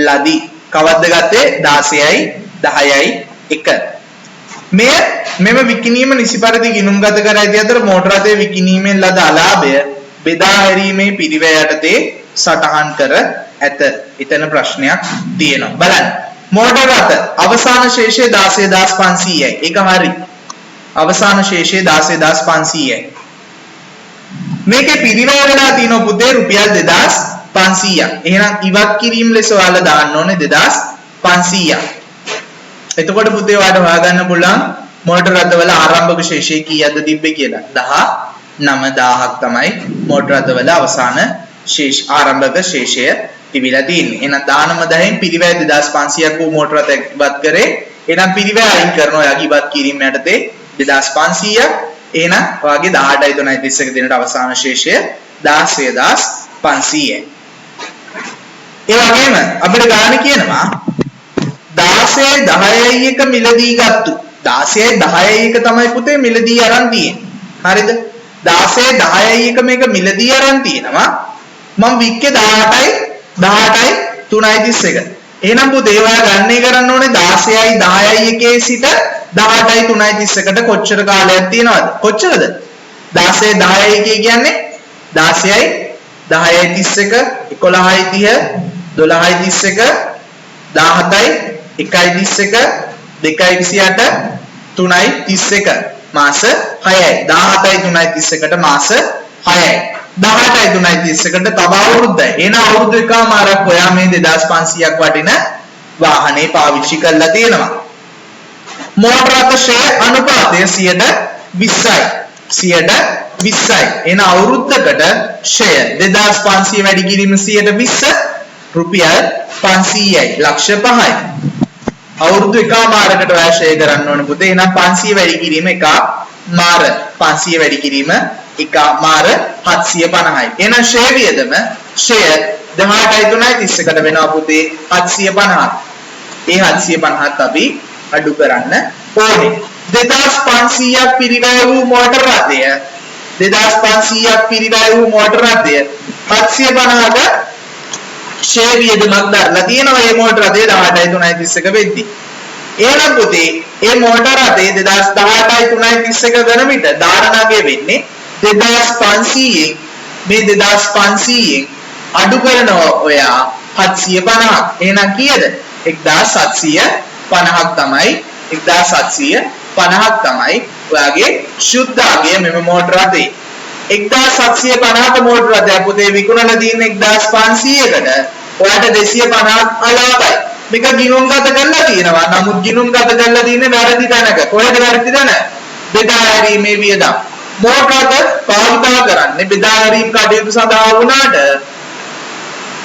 ලදී. කවද්ද ගත්තේ? 16/10/1. මෙම විකිණීම නිසි පරිදි ගිණුම්ගත කර ඇති අතර මෝටර් රථයේ විකිණීමෙන් ලද අලාභය බෙදා හැරීමේ පිරිවැය යටතේ සටහන් කර ඇත. එතන ප්‍රශ්නයක් තියෙනවා. බලන්න. මෝටර් රථ අවසාන ශේෂය 16500යි. ඒක හරි. අවසාන ශේෂය 16500යි. මේකේ පිරිවැය වෙලා තියෙන පුතේ රුපියල් 2500ක්. එහෙනම් ඉවත් කිරීම ලෙස ඔයාලා දාන්න ඕනේ 2500ක්. එතකොට පුතේ ඔයාලට හොයාගන්න පුළුවන් මෝටර් රථවල ආරම්භක ශේෂය කීයක්ද තිබ්බේ කියලා. 19000ක් තමයි මෝටර් රථවල අවසාන ශේෂ ආරම්භක ශේෂය තිබිලා තියෙන්නේ. එහෙනම් 1910න් පිරිවැය 2500ක් වූ මෝටර් රථයක් ඉවත් කරේ. එහෙනම් පිරිවැය අයින් කරනවා ඔයාගේ ඉවත් කිරීම යටතේ 2500ක්. එහෙනම් ඔයාගේ 18/3/31 දිනට අවසාන ශේෂය 16500යි. ඒ වගේම අපිට ගාන කියනවා 16/10/1 මිලදී ගත්තු 16/10/1 තමයි පුතේ මිලදී අරන් තියෙන්නේ. හරිද? 16/10/1 මේක මිලදී අරන් තියෙනවා. මම වික්කේ 18/3/31. එහෙනම් පුතේ ඔයා ගණනය කරන්න ඕනේ 16/10/1 සිට 18/3/31ට කොච්චර කාලයක් තියෙනවද? කොච්චරද? 16/10/1 කියන්නේ 16/10/31 11/30 12/31 17/1/31 2/28 3/31 මාස 6යි. 17/3/31ට මාස 6යි. 18/3/31ට තව අවුරුද්දයි. එන අවුරුදු එකමාරක් ඔයා මේ 2500ක් වටින වාහනේ පාවිච්චි කරලා තියෙනවා. මෝටර රථ ෂෙයා අනුපාතය 20%යි. 120යි. එන අවුරුද්දකට ෂෙය 2500 වැඩි කිරීම 120 රුපියල් 500යි. ලක්ෂ 5යි. අවුරුදු එකමාරකට ඔයා ෂෙය කරන්න ඕනේ පුතේ. එහෙනම් 500 වැඩි කිරීම එකමාර 500 වැඩි කිරීම එකමාර 750යි. එහෙනම් ෂෙය වියදම ෂෙය 18.30කට වෙනවා පුතේ 750. ඒ 750ත් අපි අඩු කරන්න ඕනේ. 2500ක් පිරිවැය වූ මෝටර රථය 2500ක් පිරිවැය වූ මෝටර රථය 750ක ෂෙය වියදමක් දරලා තියෙනවා මේ මෝටර රථය 18.30ක වෙද්දී. එහෙනම් පුතේ මේ මෝටර රථය 18.30ක වෙන විට ධාරණාගය වෙන්නේ 2500න් මේ 2500න් අඩු කරනවා ඔයා 750ක්. එහෙනම් කීයද? 1750ක් තමයි 1750ක් තමයි ඔයාගේ ශුද්ධාගය මෙම මෝටර රථේ. 1750ක මෝටර රථය පුතේ විකුණලා තියෙන 1500කට ඔයාට 250ක් අලාභයි. මේක ගිණුම්ගත කරලා තියෙනවා. නමුත් ගිණුම්ගත කරලා තියෙන්නේ වැරදි තැනක. කොහෙද වැරදි තැන? බෙදා හැරීමේ වියදම්. මෝටර රථ භාවිතා කරන්නේ බෙදා හැරීම් කටයුතු සඳහා වුණාට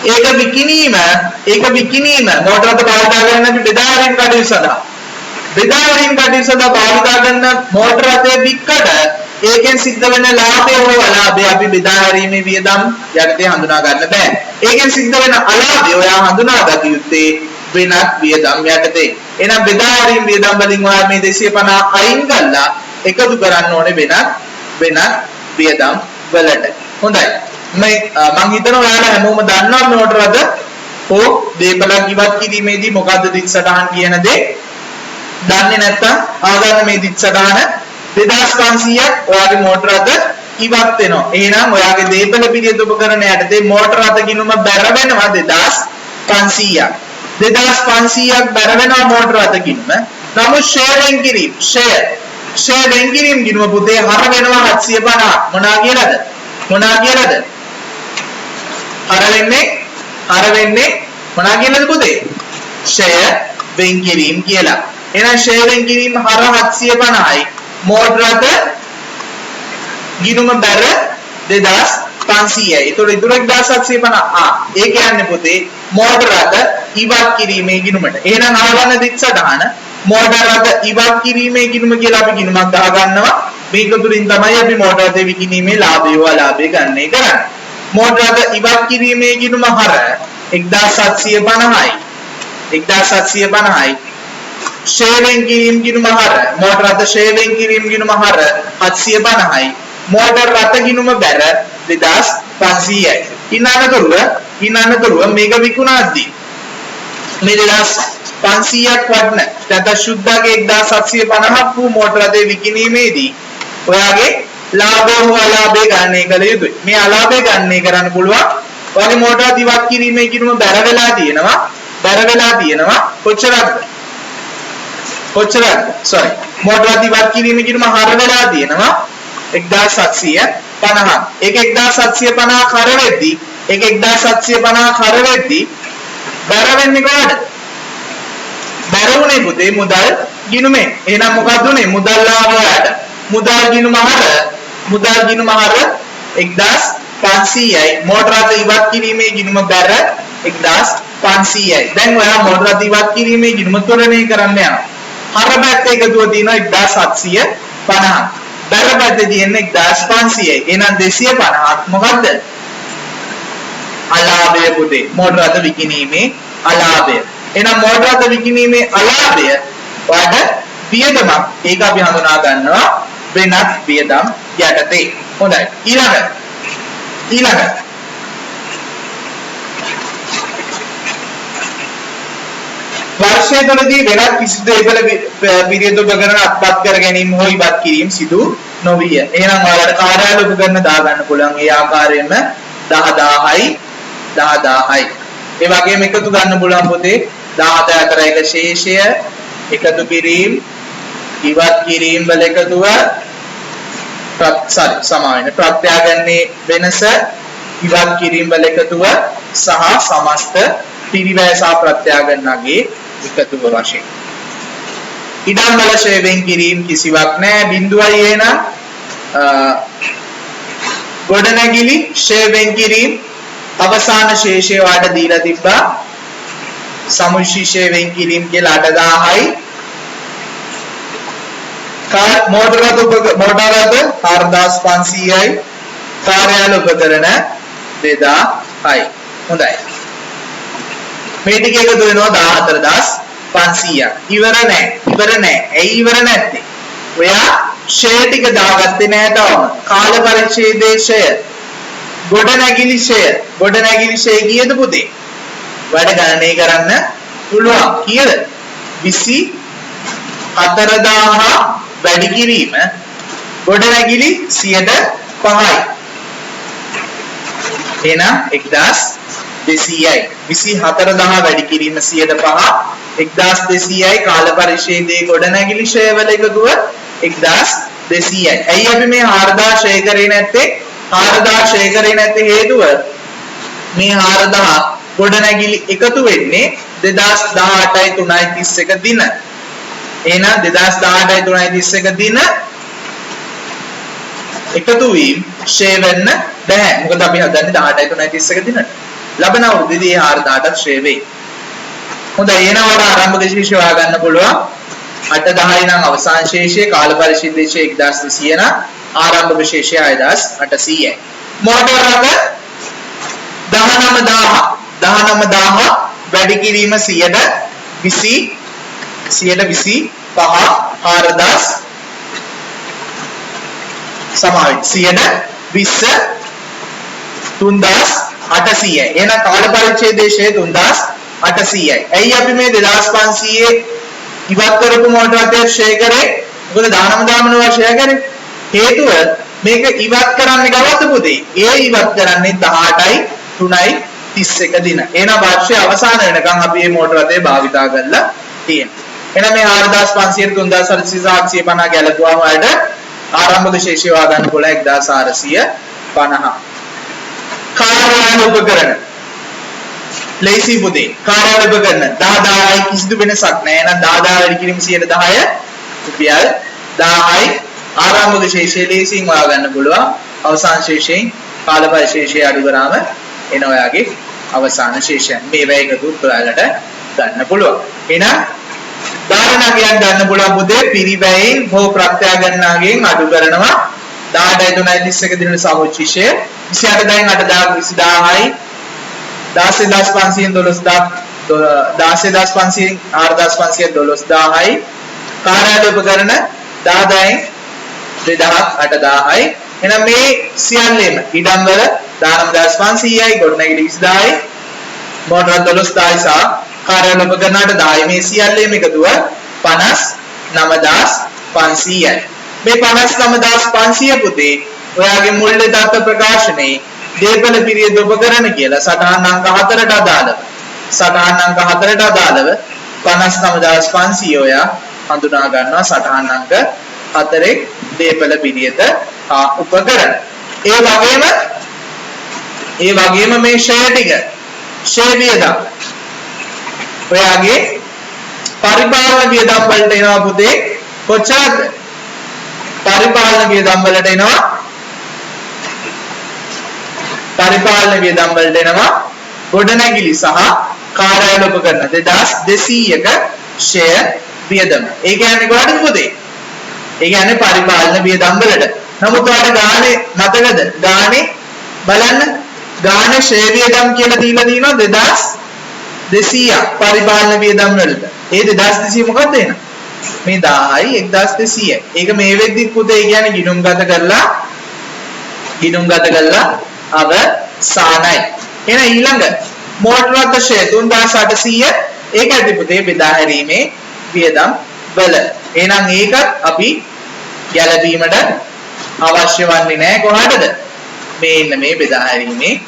ඒක විකිණීම මෝටර රථ භාවිතා කරන්නේ බෙදා හැරීම් කටයුතු සඳහා. බෙදා හැරීම් කටයුතු සඳහා භාවිතා කරන මෝටර රථය වික්කට ඒකෙන් සිද්ධ වෙන ලාභය හෝ අලාභය අපි බෙදා හැරීමේ වියදම් යටතේ හඳුනා ගන්න බෑ. ඒකෙන් සිද්ධ වෙන අලාභය ඔයා හඳුනාගත යුත්තේ වෙනත් වියදම් යටතේ. එහෙනම් බෙදා හැරීම් වියදම් වලින් ඔයා මේ 250 අයින් කරලා එකතු කරන්න ඕනේ වෙනත් වියදම් වලට. හොඳයි. මම හිතනවා ඔයාලා හැමෝම දන්නවා මෝටර රථ හෝ දේපලක් ඉවත් කිරීමේදී මොකද්ද දික්සටහන් කියන දේ. දන්නේ නැත්නම් ආගන්න මේ දික්සටහන 2500ක් ඔයාගේ මෝටර රථ ඉවත් වෙනවා. එහෙනම් ඔයාගේ දේපල පිළියෙත උපකරණ යටතේ මෝටර රථ ගිණුම බැර වෙනවා 2500ක්. 2500ක් බැර වෙනවා මෝටර රථ ගිණුම. නමුත් ෂෙය වෙන් කිරීම ගිණුම පුතේ හර වෙනවා 750. මොනවා කියලාද? හර වෙන්නේ මොනවා කියලාද පුතේ? ෂෙය වෙන් කිරීම කියලා. එහෙනම් ෂෙය වෙන් කිරීම හර 750යි. මෝටර රථ ගිණුම බැර 2500යි. ඒතකොට ඉතුරු 1750. ඒ කියන්නේ පුතේ මෝටර රථ ඉවත් කිරීමේ ගිණුමට. එහෙනම් ආගන්න දික්සටහන මෝටර රථ ඉවත් කිරීමේ ගිණුම කියලා අපි ගිණුමක් ගහ ගන්නවා. මේක තුලින් තමයි අපි මෝටර රථ විකිණීමේ ලාභය අලාභය ගන්නේ කරන්නේ. මෝටර රථ ඉවත් කිරීමේ ගිණුම හර 1750යි. ෂෙය වෙන් කිරීම ගිණුම හර මෝටර රථ ෂෙය වෙන් කිරීම ගිණුම හර 750යි. මෝටර රථ ගිණුම බැර 2500යි. ඉන්නනතුරුව මේක විකුණද්දී මේ 2500ක් වටන නැත්නම් ශුද්ධාගේ 1750ක් වූ මෝටර රථේ විකිණීමේදී ඔයාගේ ලාභය හෝ අලාභය ගණනය කළ යුතුයි. මේ අලාභය ගණනය කරන්න පුළුවන්. ඔයාගේ මෝටර රථ ඉවත් කිරීමේ ගිණුම බැර වෙලා තියෙනවා කොච්චරද? මෝටර රථ ඉවත් කිරීමේ ගිණුම හර වෙලා තියෙනවා 1750. ඒක 1750 හර වෙද්දී බැර වෙන්නේ කොහොමද? බැර වුණේ පුතේ මුදල් ගිණුමෙන්. එහෙනම් මොකක්ද උනේ? මුදල් ලාභයට. මුදල් ගිණුම හර 1500යි. මෝටර රථ ඉවත් කිරීමේ ගිණුම බැර 1500යි. දැන් ඔයා මෝටර රථ ඉවත් කිරීමේ ගිණුම තොරණය කරන්න යනවා. හර පැත්තේ එකතුව තියෙනවා 1750. බැර පැත්තේ තියෙන්නේ 1500යි. එහෙනම් 250ක් මොකද්ද? අලාභය පුතේ. මෝටර රථ විකිණීමේ අලාභය. එහෙනම් මෝටර රථ විකිණීමේ අලාභය ඔයාට වියදමක්. ඒක අපි හඳුනා ගන්නවා වෙනත් වියදම් යටතේ. හොඳයි. ඊළඟ වර්ෂය තුළදී වෙනත් කිසිදු දේපල පිරියෙත උපකරණ අත්පත් කර ගැනීම හෝ ඉවත් කිරීම සිදු නොවිය. එහෙනම් ඔයාලට කාර්යාල උපකරණ දා ගන්න පුළුවන්. ඒ ආකාරයෙන්ම 10000යි. ඒ වගේම එකතු ගන්න පුළුවන් පුතේ 17 අතර එක ශේෂය එකතු කිරීම ඉවත් කිරීම වල එකතුව ප්‍රත්‍යාගන්නේ වෙනස ඉවත් කිරීම වල එකතුව සහ සමස්ත පිරිවැය සහ ප්‍රත්‍යාගන්නගේ එකතුව වශයෙන්. ඉඩම් වල ෂෙය වෙන් කිරීම කිසිවක් නැහැ. බිඳුවයි එහෙනම් ගොඩනැගිලි ෂේ වෙන් කිරීම අවසාන ශේෂය වාට දීලා තිබ්බා සමුච්චි ෂේ වෙන් කිරීම කියලා 8000යි मोटर रथ 4500යි කාර්යාල උපකරණ 2000යි හොඳයි මේ ටික එකතු වෙනවා 14500ක් ඉවර නෑ ඇයි ඉවර නැත්තේ ඔයා ෂෙයා ටික දාගත්තේ නෑ තවම කාල පරිච්ඡේදයේ ෂෙයා ගොඩනැගිලි ෂෙයා කීයද පුතේ වැඩ ගණනය කරන්න පුළුවන් කීයද 24000 වැඩි කිරීම ගොඩනැගිලි 105යි එහෙනම් 1200යි 24000 වැඩි කිරීම 105 1200යි කාල පරිච්ඡේදයේ ගොඩනැගිලි ෂය වල එකතුව 1200යි ඇයි අපි මේ 4000 ෂය කරේ නැත්තේ 4000 ෂය කරේ නැත්තේ හේතුව මේ 4000 ගොඩනැගිලි එකතු වෙන්නේ 2018යි 3යි 31 දින එහෙනම් 2018යි 3යි 31 දින එකතු වීම ෂේ වෙන්න බෑ මොකද අපි හදන්නේ 18යි 3යි 31 දිනට ලබන අවුරුද්දේදී 4000ට ෂේ වෙයි හොඳයි එහෙනම් වල ආරම්භක ශේෂය හොයා ගන්න පුළුවන් 810යි නම් අවසාන ශේෂය කාල පරිච්ඡේදයේ 1200 නම් ආරම්භක ශේෂය 6800යි මොකටද 19000 වැඩි කිරීම 125 4000 සමාවෙයි 120 3800යි එහෙනම් කාල පරිච්ඡේදයේ 3800යි ඇයි අපි මේ 2500 ඉවත් කරපු මොටර් රථය ෂේ කරේ මොකද 19000 ෂේ කරේ හේතුව මේක ඉවත් කරන්නේ කවද්ද පුතේ ඒ ඉවත් කරන්නේ 18යි 3යි 31 දින එහෙනම් වර්ෂයේ අවසාන වෙනකන් අපි මේ මොටර් රථය භාවිතා කරලා තියෙනවා එහෙනම් මේ 4500 3450 ගැලපුවාම වලට ආරම්භක ශේෂය හොයා ගන්න පුළුවන් 1450 කාර්යාල උපකරණ ලේසි පුතේ කාර්යාල උපකරණ 10000යි කිසිදු වෙනසක් නැහැ එහෙනම් 10000 වැඩි කිරීම 110 රුපියල් 1000යි ආරම්භක ශේෂය ලේසියෙන් හොයා ගන්න පුළුවන් අවසාන ශේෂයෙන් කාල පරිශේෂය අඩු කරාම එන ඔයාගේ අවසාන ශේෂය මේ වැය එකතුත් ඔයාලට ගන්න පුළුවන් එහෙනම් ධාරණාගයන් ගන්න පුළුවන් පුතේ පිරිවැයෙන් හෝ ප්‍රත්‍යාගන්නාගෙන් අඩු කරනවා 18යි 3යි 31 දින සමුච්චිෂය 28යි 8000 20000යි 16500 10500 8500 12000යි කාර්යාල උපකරණ 10000යි 2000යි එහෙනම් මේ සියල්ලම ඉඩම් වල 19500යි ගොඩනැගිලි 20000යි මොටර් 12000යි සහ කාර්යාල උපකරණට 10යි මේ සියල්ලම එකතුව 59500යි මේ 59500 පුතේ ඔයාගේ මුල්‍ය දත්ත ප්‍රකාශනයේ දේපල පිරියද උපකරණ කියලා සටහන් අංක 4ට අදාළව 59500 ඔයා හඳුනා ගන්නවා සටහන් අංක 4 දේපල පිරියද උපකරණ ඒ වගේම මේ ෂෙයා ටික ෂෙයා වියදම් ඔයාගේ පරිපාලන වියදම් වලට එනවා පුතේ කොච්චරද පරිපාලන වියදම් වලට එනවා ගොඩනැගිලි සහ කාර්යාල උපකරණ 2200ක ෂෙයා වියදම ඒ කියන්නේ කොහොමද පුතේ ඒ කියන්නේ පරිපාලන වියදම් වලට නමුත් ඔයාලට ගානේ මතකද ගානේ බලන්න ගානේ ෂෙයා වියදම් කියලා දීලා තියෙනවා 2200ක් පරිපාලන වියදම් වලට ඒ 2200 මොකක්ද එන මේ 1000යි 1200යි ඒක මේ වෙද්දි පුතේ කියන්නේ ගිණුම්ගත කරලා අවසానයි එහෙනම් ඊළඟ මොටර් රථ ෂෙයා 3800 ඒක ඇති පුතේ බෙදා හැරීමේ වියදම් වල එහෙනම් ඒකත් අපි ගැලපීමට අවශ්‍ය වන්නේ නැහැ කොහාටද මේ ඉන්න මේ බෙදා හැරීමේ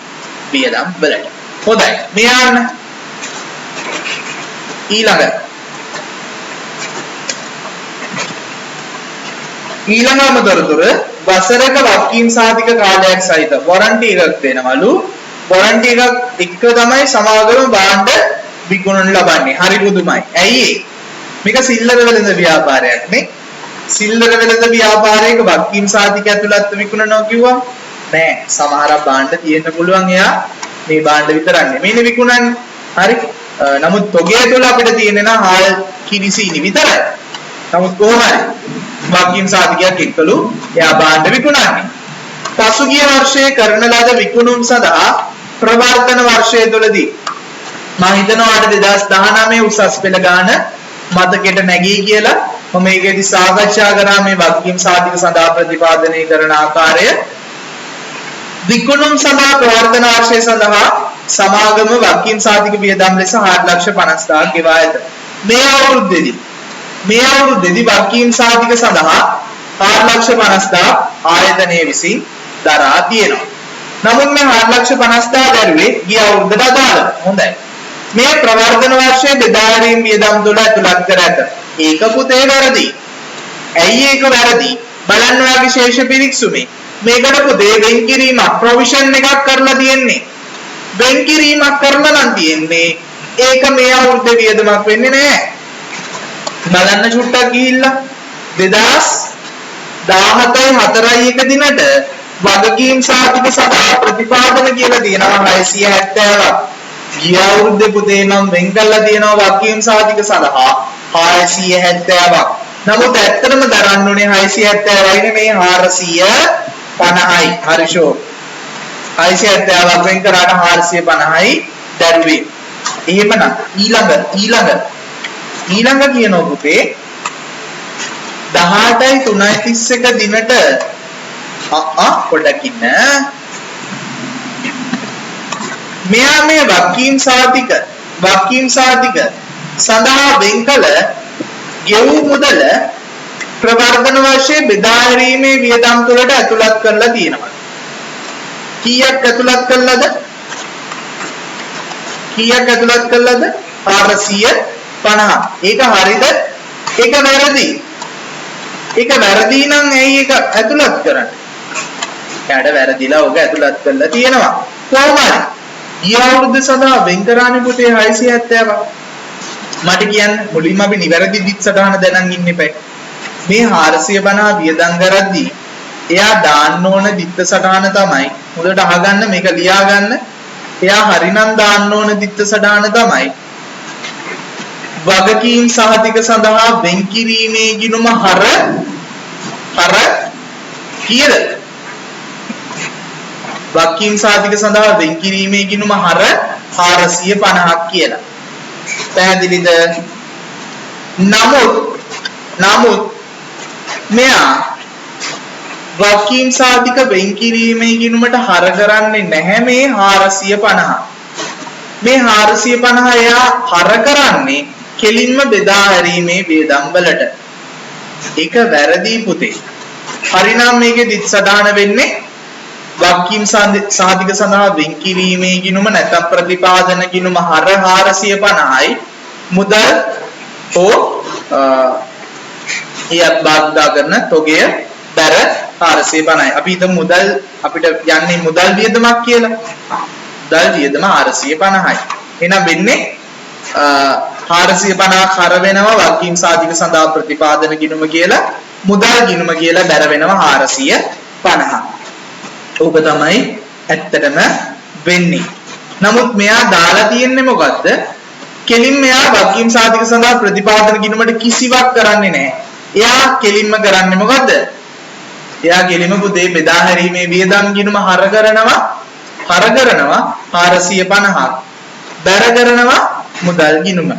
වියදම් වලට හොඳයි මේ යන්න ඊළඟම තොරතුර වසරක වත්කීම් සාධක කාලයක් සහිත වොරන්ටි එකක් දෙනවලු වොරන්ටි එකක් එක්ක තමයි සමාගම භාණ්ඩ විකුණනු ලබන්නේ හරි පුදුමයි ඇයි මේක සිල්ලර වෙළඳ ව්‍යාපාරයක් නේ සිල්ලර වෙළඳ ව්‍යාපාරයක වක්කීම් සාධික ඇතුළත් විකුණනවා කිව්වා නෑ. සමහර භාණ්ඩ තියෙන්න පුළුවන් එයා මේ භාණ්ඩ විතරක් නෙමෙයිනේ විකුණන්නේ. හරි. නමුත් තොගේ තුළ අපිට තියෙන්නේ නම් හාල් කිරිසීනි විතරයි. නමුත් කොහොම හරි වක්කීම් සාධිකයක් එක්කලු එයා භාණ්ඩ විකුණන්නේ. පසුගිය වර්ෂයේ කරන ලද විකුණුම් සඳහා ප්‍රවර්තන වර්ෂය තුළදී මම හිතනවා 2019 උසස් පෙළ ගාන මතකෙට නැගී කියලා මම මේකෙදි සාකච්ඡා කරා මේ වක්කීම් සාධික සඳහා ප්‍රතිපාදනය කරන ආකාරය. විකුණුම් සඳහා ප්‍රවර්තන වර්ෂය සඳහා සමාගම වක්කීම් සාධික වියදම් ලෙස 4,50,000ක් ගෙවා ඇත. මේ අවුරුද්දේදී වක්කීම් සාධික සඳහා 4,50,000 ආයතනයේ විසින් දරා තියෙනවා. නමුත් මේ 4,50,000 දරුවේ ගිය අවුරුද්දට අදාළව. හොඳයි. මේ ප්‍රවර්තන වර්ෂයේ බෙදාහැරීම් වියදම් තුළ ඇතුළත් කර ඇත. ඒක පුතේ වැරදි. ඇයි ඒක වැරදි? බලන්න ඔයාගේ ශේෂ පිරික්සුමේ. මේකට පුතේ වෙන් කිරීමක් ප්‍රොවිෂන් එකක් කරලා තියෙන්නේ. වෙන් කිරීමක් කරලා නම් තියෙන්නේ. ඒක මේ අවුරුද්දේ වියදමක් වෙන්නේ නැහැ. බලන්න චුට්ටක් ගිහිල්ලා 2017 4 දිනට වගකීම් සාධික සඳහා ප්‍රතිපාදන කියලා තියෙනවා 670ක්. ගිය අවුරුද්දේ පුතේ නම් වෙන් කළා තියෙනවා වගකීම් සාධික සඳහා 670ක්. නමුත් ඇත්තටම දරන්න ඕනේ 670යි නෙමෙයි 450යි. හරිෂෝ 670ක් වෙන් කරාට 450යි දරුවේ. එහෙමනම් ඊළඟ කියනවා පුතේ 18/3/31 දිනට පොඩ්ඩක් ඉන්න. මෙයා මේ වක්කීම් සාධික සඳහා වෙන් කළ ගෙවූ මුදල ප්‍රවර්තන වර්ෂයේ බෙදා හැරීමේ වියදම් තුළට ඇතුළත් කරලා තියෙනවා. කීයක් ඇතුළත් කළාද? 450. ඒක හරිද? ඒක වැරදි. ඒක වැරදි නම් ඇයි ඒක ඇතුළත් කරන්නේ? එයාට වැරදිලා ඔක ඇතුළත් කරලා තියෙනවා. කොහොමද? ඊ අවුරුද්ද සඳහා වෙන් කරානේ පුතේ 670ක්. මට කියන්න මුලින්ම අපි නිවැරදි දිත් සටහන දැනන් ඉන්න එපා. මේ 450 වියදම් කරද්දී එයා දාන්න ඕන දිත්ත සටහන තමයි හොඳට අහගන්න මේක ලියා ගන්න. එයා හරිනම් දාන්න ඕන දිත්ත සටහන තමයි වගකීම් සහතික සඳහා වෙන් කිරීමේ ගිණුම හර කීයද? වගකීම් සහතික සඳහා වෙන් කිරීමේ ගිණුම හර 450ක් කියලා. පැහැදිලිද? නමුත් මෙයා වගකීම් සහතික වෙන් කිරීමේ ගිණුමට හර කරන්නේ නැහැ මේ 450. මේ 450 එයා හර කරන්නේ කෙලින්ම බෙදා හැරීමේ වියදම් වලට. ඒක වැරදි පුතේ. හරිනම් මේකේ දිත් සදාන වෙන්නේ වගකීම් සාධික සඳහා වෙන් කිරීමේ ගිණුම නැත්නම් ප්‍රතිපාදන ගිණුම හර 450යි මුදල් හෝ ඊයත් බාධා කරන තොගය දර 450යි. අපි හිතමු මුදල් අපිට යන්නේ මුදල් වියදමක් කියලා. මුදල් වියදම 450යි. එහෙනම් වෙන්නේ 450ක් හර වෙනවා වගකීම් සාධික සඳහා ප්‍රතිපාදන ගිණුම කියලා මුදල් ගිණුම කියලා බැර වෙනවා 450. ඕක තමයි ඇත්තටම වෙන්නේ. නමුත් මෙයා දාලා තියෙන්නේ මොකද්ද? කෙලින්ම මෙයා වගකීම් සාධික සඳහා ප්‍රතිපාදන ගිණුමට කිසිවක් කරන්නේ නැහැ. එයා කෙලින්ම කරන්නේ මොකද්ද? එයා කෙලින්ම පුතේ බෙදා හැරීමේ වියදම් ගිණුම හර කරනවා 450ක්. බැර කරනවා මුදල් ගිණුම.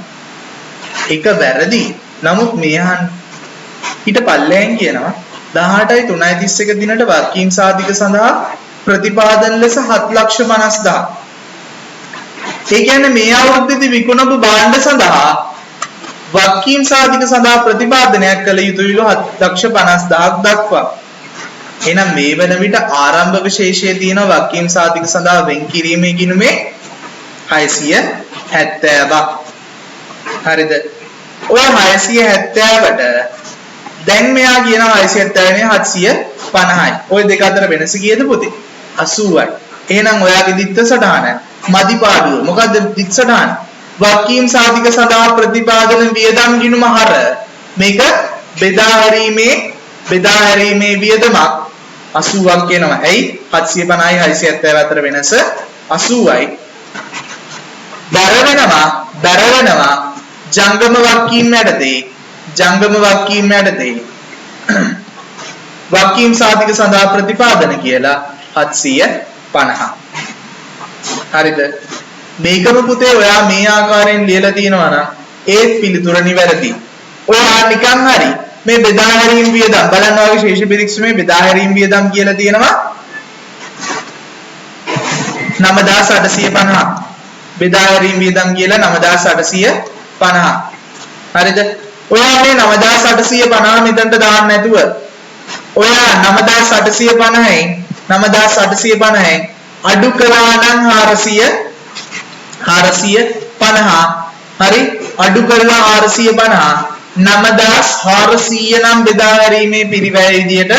ඒක වැරදි. නමුත් මෙයන් ඊට පල්ලෙන් කියනවා 18/3/31 දිනට වගකීම් සාධික සඳහා ප්‍රතිපාදන ලෙස 7,50,000. ඒ කියන්නේ මේ අවුරුද්දේදී විකුණපු භාණ්ඩ සඳහා වගකීම් සාධික සඳහා ප්‍රතිපාදනයක් කළ යුතුයිලු 7,50,000ක් දක්වා. එහෙනම් මේ වන විට ආරම්භක ශේෂයේ තියෙන වගකීම් සාධික සඳහා වෙන් කිරීමේ ගිණුමේ 670ක්. හරිද? ඔය 670ට දැන් මෙයා කියනවා 670 නේ 750යි. ඔය දෙක අතර වෙනස කීයද පුතේ? 80යි. එහෙනම් ඔයාගේ දිත්ත සටහන මදි පාඩුව. මොකද්ද දිත්ත සටහන? වගකීම් සාධික සඳහා ප්‍රතිපාදන වියදම් ගිණුම හර මේක බෙදා හැරීමේ වියදමක් 80ක් එනවා. ඇයි 750යි 670 අතර වෙනස 80යි. බැර වෙනවා ජංගම වක්කීම් යටතේ වක්කීම් සාධක සඳහා ප්‍රතිපාදන කියලා 750. හරිද? මේකම පුතේ ඔයා මේ ආකාරයෙන් ලියලා තියෙනවා නම් ඒත් පිළිතුර නිවැරදි. ඔයා නිකන් හරි මේ බෙදා හැරීම් වියදම් බලන්න ඔයගේ ශේෂ පිරික්සීමේ බෙදා හැරීම් වියදම් කියලා තියෙනවා 9850. බෙදා හැරීම් වියදම් කියලා 9850. හරිද? ඔයා මේ 9850 මෙතනට දාන්න නැතුව ඔයා 9850න් අඩු කළා නම් 450. හරි? අඩු කරලා 450 9400 නම් බෙදා හැරීමේ පිරිවැය විදියට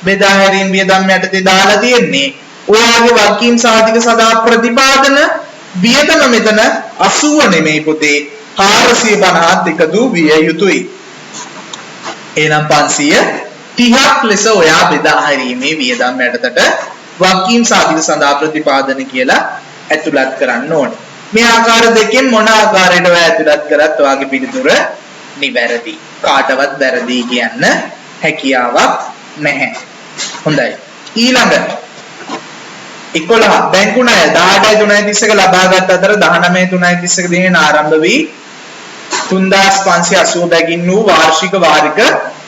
බෙදා හැරීම් වියදම් යටතේ දාලා තියෙන්නේ. ඔයාගේ වර්කින් සාධක සදා ප්‍රතිපාදන වියදම මෙතන 80 නෙමෙයි පුතේ 450ත් එකතු විය යුතුයි. එහෙනම් 530ක් ලෙස ඔයා බෙදා හැරීමේ වියදම් යටතට වර්කින් සාධක සදා ප්‍රතිපාදන කියලා ඇතුළත් කරන්න ඕනේ. මේ ආකාර දෙකෙන් මොන ආකාරයට ඔයා ඇතුළත් කරත් ඔයාගේ පිළිතුර නිවැරදි. කාටවත් වැරදි කියන්න හැකියාවක් නැහැ. හොඳයි. ඊළඟ 11 බැංකු ණය 18.331 ලබාගත් අතර 19.331 දිනෙන් ආරම්භ වී 3580 බැගින් වූ වාර්ෂික වාරික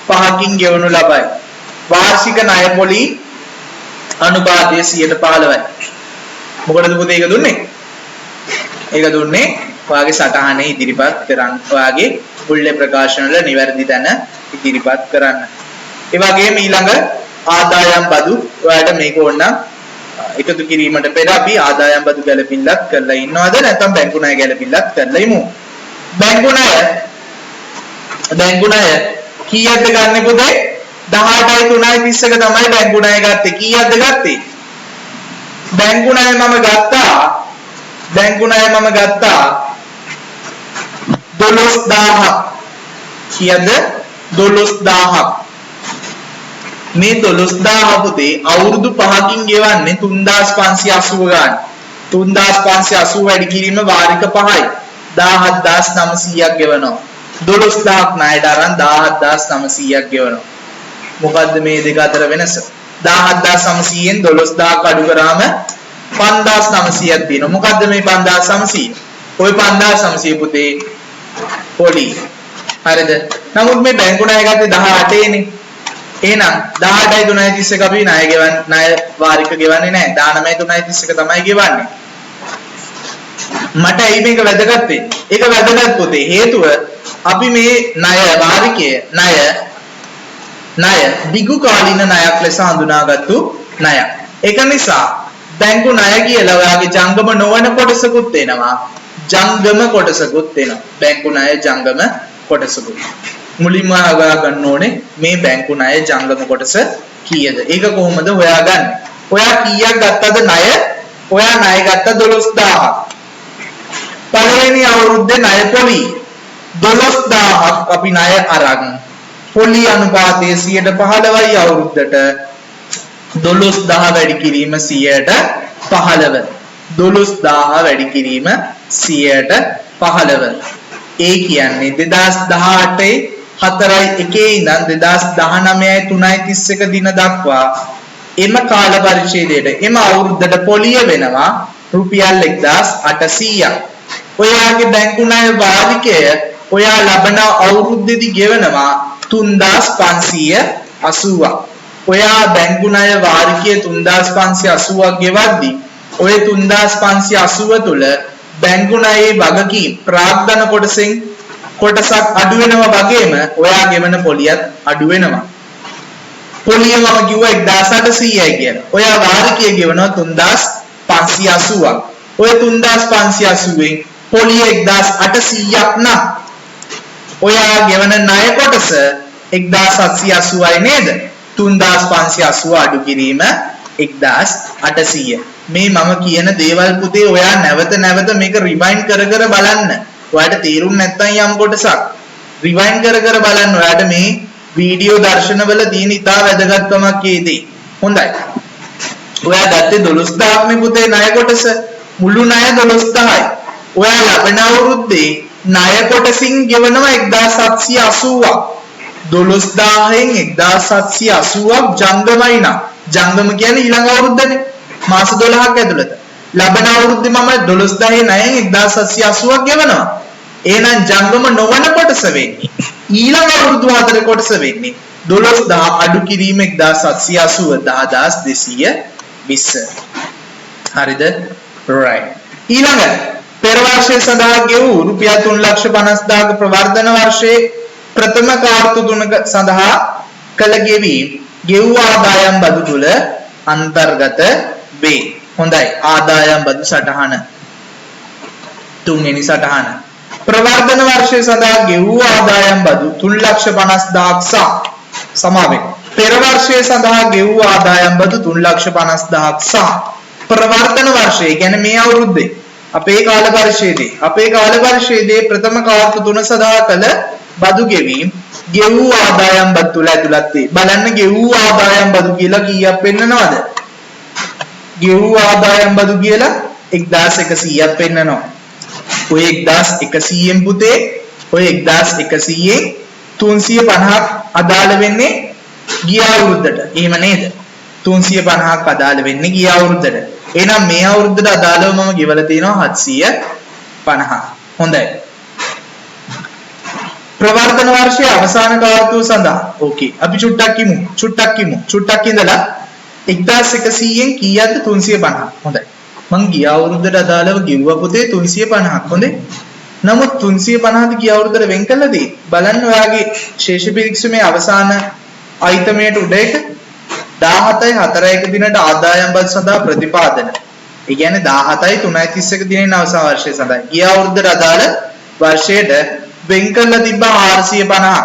5කින් ගෙවනු ලබයි. වාර්ෂික ණය පොලි අනුපාතය 15%යි. මොකටද පුතේ ඒක දුන්නේ? ඒක දුන්නේ ඔයාගේ සටහනේ ඉදිරිපත් කරන්න. ඔයාගේ මුල්‍ය ප්‍රකාශන වල නිවැරදි තැන ඉදිරිපත් කරන්න. ඒ වගේම ඊළඟ ආදායම් බදු ඔයාලට මේක ඕනනම් එකතු කිරීමට පෙර අපි ආදායම් බදු ගැලපිල්ලක් කරලා ඉන්නවද නැත්නම් බැංකු ණය ගැලපිල්ලක් කරලා ඉමු. බැංකු ණය කීයක්ද ගන්න පුතේ? 18.331 තමයි බැංකු ණය ගත්තේ. කීයක්ද ගත්තේ? බැංකු ණය මම ගත්තා 12000ක්. කීයද? 12000ක්. මේ 12000 පුතේ අවුරුදු 5කින් ගෙවන්නේ 3580 ගන්න. 3580 වැඩි කිරීම වාරික 5යි. 17900ක් ගෙවනවා. 12000ක් ණයට අරන් 17900ක් ගෙවනවා. මොකද්ද මේ දෙක අතර වෙනස? 17900න් 12000ක් අඩු කරාම 5900ක් තියෙනවා. මොකද්ද මේ 5900? ওই 5900 පුතේ පොලි. හරිද? නමුත් මේ බැංකු ණය ගත්තේ 18 නේ. එහෙනම් 18.331 අපි ණය වාරික ගෙවන්නේ නැහැ. 19.331 තමයි ගෙවන්නේ. මට ඇයි මේක වැදගත් වෙන්නේ? ඒක වැදගත් පුතේ. හේතුව අපි මේ ණය වාරිකයේ ණය දිගු කාලින ණයක් ලෙස හඳුනාගත්තු ණයක්. ඒක නිසා බැංකු ණය කියලා ඔයාගේ ජංගම නොවන කොටසකුත් එනවා. බැංකු ණය ජංගම කොටසකුත්. මුලින්ම හොයා ගන්න ඕනේ මේ බැංකු ණය ජංගම කොටස කීයද? ඒක කොහොමද හොයාගන්නේ? ඔයා කීයක් ගත්තද ණය? ඔයා ණය ගත්ත 12000ක්. පළවෙනි අවුරුද්දේ ණය පොලි 12000ක් අපි ණය අරන් පොලි අනුපාතය 15යි අවුරුද්දට 12000 වැඩි කිරීම 15. 12000 වැඩි කිරීම 15. ඒ කියන්නේ 2018 4/1 ඉඳන් 2019 3/31 දින දක්වා එම කාල පරිච්ඡේදයට එම අවුරුද්දට පොලිය වෙනවා රුපියල් 1800ක්. ඔයාගේ බැංකු ණය වාරිකය ඔයා ලබන අවුරුද්දේදී ගෙවනවා 3580ක්. ඔයා බැංකු ණය වාරිකය 3580ක් ගෙවද්දී ඔය 3580 තුල බැංකු ණයේ වගකීම් ප්‍රාග්ධන කොටසක් අඩු වෙනවා වගේම ඔයා ගෙවන පොලියත් අඩු වෙනවා. පොලිය මම කිව්වා 1800යි කියලා. ඔයා වාරිකය ගෙවනවා 3580ක්. ඔය 3580න් පොලිය 1800ක් නම් ඔයා ගෙවන ණය කොටස 1780යි නේද? 3580 අඩු කිරීම 1800. මේ මම කියන දේවල් පුතේ ඔයා නැවත මේක රිවයින්ඩ් කර බලන්න. ඔයාලට තේරුම් නැත්නම් යම් කොටසක් රිවයින්ඩ් කර බලන්න. ඔයාලට මේ වීඩියෝ දර්ශනවල තියෙන ඉතා වැදගත්කමක් ඒදී. හොඳයි. ඔයා ගත්තේ 12000ක් නේ පුතේ ණය කොටස. මුළු ණය 12000යි. ඔයා ලබන අවුරුද්දේ ණය කොටසින් ගෙවනවා 1780ක්. 12000න් 1780ක් ජංගමයි නා. ජංගම කියන්නේ ඊළඟ අවුරුද්දනේ. මාස 12ක් ඇතුළත. ලබන අවුරුද්දේ මම 12000 ණයෙන් 1780ක් ගෙවනවා. එහෙනම් ජංගම නොවන කොටස වෙන්නේ ඊළඟ අවුරුදු 4 කොටස වෙන්නේ 12000 අඩු කිරීම 1780 10220. හරිද? right. ඊළඟ පෙර වර්ෂයේ සඳහා ගෙවූ රුපියල් 3,50,000ක ප්‍රවර්ධන වර්ෂයේ ප්‍රථම කාර්තු තුනක සඳහා කළ ගෙවීම් ගෙවූ ආදායම් බදු තුල අන්තර්ගත වේ. හොඳයි. ආදායම් බදු සටහන තුන්වෙනි සටහන ප්‍රවර්ධන වර්ෂය සඳහා ගෙවූ ආදායම් බදු 3,50,000ක් සමාවෙන් පෙර වර්ෂය සඳහා ගෙවූ ආදායම් බදු 3,50,000ක් සහ ප්‍රවර්ධන වර්ෂය කියන්නේ මේ අවුරුද්දේ අපේ කාල පරිච්ඡේදයේ ප්‍රථම කාර්තු තුන සඳහා කළ බදු ගෙවීම ගෙවූ ආදායම් බදු තුල ඇතුළත් වේ. බලන්න ගෙවූ ආදායම් බදු කියලා කීයක් පෙන්නනවද? ගෙවූ ආදායම් බදු කියලා 1100ක් පෙන්නනවා. ඔය 1100න් පුතේ ඔය 1100න් 350ක් අදාළ වෙන්නේ ගිය අවුරුද්දට. එහෙම නේද? 350ක් අදාළ වෙන්නේ ගිය අවුරුද්දට. එහෙනම් මේ අවුරුද්දට අදාළව මම ගෙවලා තියෙනවා 750. හොඳයි. ප්‍රවර්ධන වර්ෂයේ අවසාන කාර්තුව සඳහා ඕකේ අපි චුට්ටක් ඉඳලා 1100න් කීයක්ද 350. හොඳයි. මං ගිය අවුරුද්දට අදාළව ගෙවුවා පුතේ 350ක්. හොඳේ. නමුත් 350ද ගිය අවුරුද්දට වෙන් කළා දෙයි. බලන්න ඔයාගේ ශේෂ පිරික්සමේ අවසාන අයිතමයට උඩ එක 17යි 4යි දිනට ආදායම් බදු සඳහා ප්‍රතිපාදන. ඒ කියන්නේ 17යි 3යි 31 දිනෙන් අවසාන වර්ෂය සඳහා ගිය අවුරුද්දට අදාළ වර්ෂයට වෙන් කළා තිබ්බ 450.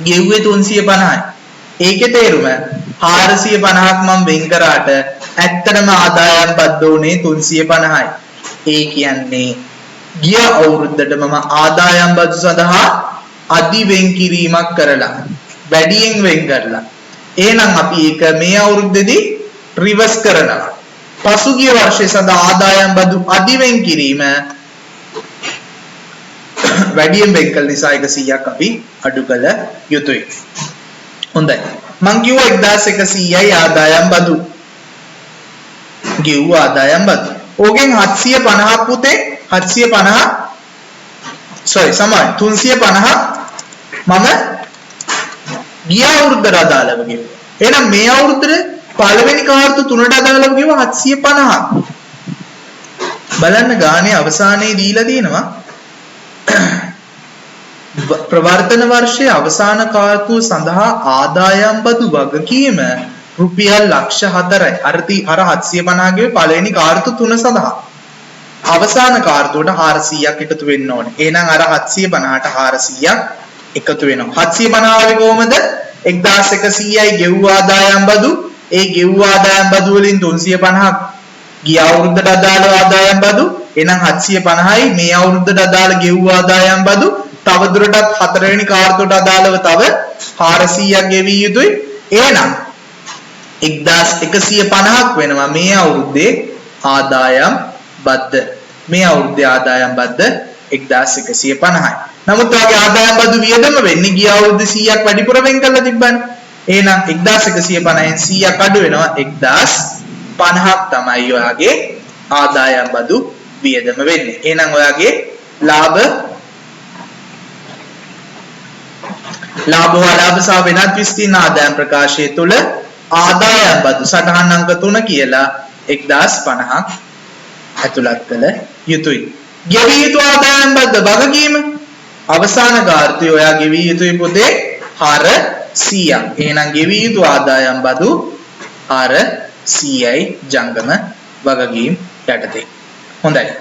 ගෙව්වේ 350යි. ඒකේ තේරුම 450ක් මම වෙන් කරාට ඇත්තටම ආදායම් බද්ද උනේ 350යි. ඒ කියන්නේ ගිය අවුරුද්දට මම ආදායම් බදු සඳහා අදි වෙන් කිරීමක් කරලා වැඩියෙන් වෙන් කරලා. එහෙනම් අපි ඒක මේ අවුරුද්දේදී රිවර්ස් කරනවා. පසුගිය වර්ෂයේ සඳහා ආදායම් බදු අදි වෙන් කිරීම වැඩියෙන් වෙන් කළ නිසා 100ක් අපි අඩු කළ යුතුයි. හොඳයි. මං කිව්වා 1100යි ආදායම් බදු. ගෙව්ව ආදායම් බදු. ඕකෙන් 750ක් පුතේ 350ක් මම ගිය අවුරුද්දට අදාළව ගෙවුවා. එහෙනම් මේ අවුරුද්දේ පළවෙනි කාර්තු තුනට අදාළව ගෙවුවා 750ක්. බලන්න ගානේ අවසානයේ දීලා තියෙනවා ප්‍රවර්තන වර්ෂයේ අවසාන කාර්තුව සඳහා ආදායම් බදු වගකීම රුපියල් ලක්ෂ 4යි. අර 750 ගේ පළවෙනි කාර්තු තුන සඳහා අවසාන කාර්තුවට 400ක් එකතු වෙන්න ඕනේ. එහෙනම් අර 750ට 400ක් එකතු වෙනවා. 750 ආවේ කොහමද? 1100යි ගෙව්ව ආදායම් බදු. ඒ ගෙව්ව ආදායම් බදු වලින් 350ක් ගිය අවුරුද්දට අදාළ ආදායම් බදු. එහෙනම් 750යි මේ අවුරුද්දට අදාළ ගෙව්ව ආදායම් බදු. තව දුරටත් හතරවෙනි කාර්තුවට අදාළව තව 400ක් ගෙවිය යුතුයි. එහෙනම් 1150ක් වෙනවා මේ අවුරුද්දේ ආදායම් බද්ද. මේ අවුරුද්දේ ආදායම් බද්ද 1150යි. නමුත් ඔයගේ ආදායම් බදු වියදම වෙන්නේ ගිය අවුරුද්දේ 100ක් වැඩිපුර වෙන් කරලා තිබ්බනේ. එහෙනම් 1150න් 100ක් අඩු වෙනවා 1050ක් තමයි ඔයාගේ ආදායම් බදු වියදම වෙන්නේ. එහෙනම් ඔයාගේ ලාභ වලාභ සහ වෙනත් විස්තීර්ණ ආදායම් ප්‍රකාශය තුළ ආදායම් බදු සටහන් අංක 3 කියලා 1050ක් ඇතුළත් කළ යුතුයි. ගෙවිය යුතු ආදායම් බද්ද වගකීම අවසාන කාර්තුවේ ඔයා ගෙවිය යුතුයි පුතේ 400ක්. එහෙනම් ගෙවිය යුතු ආදායම් බදු 400යි ජංගම වගකීම් යටතේ. හොඳයි.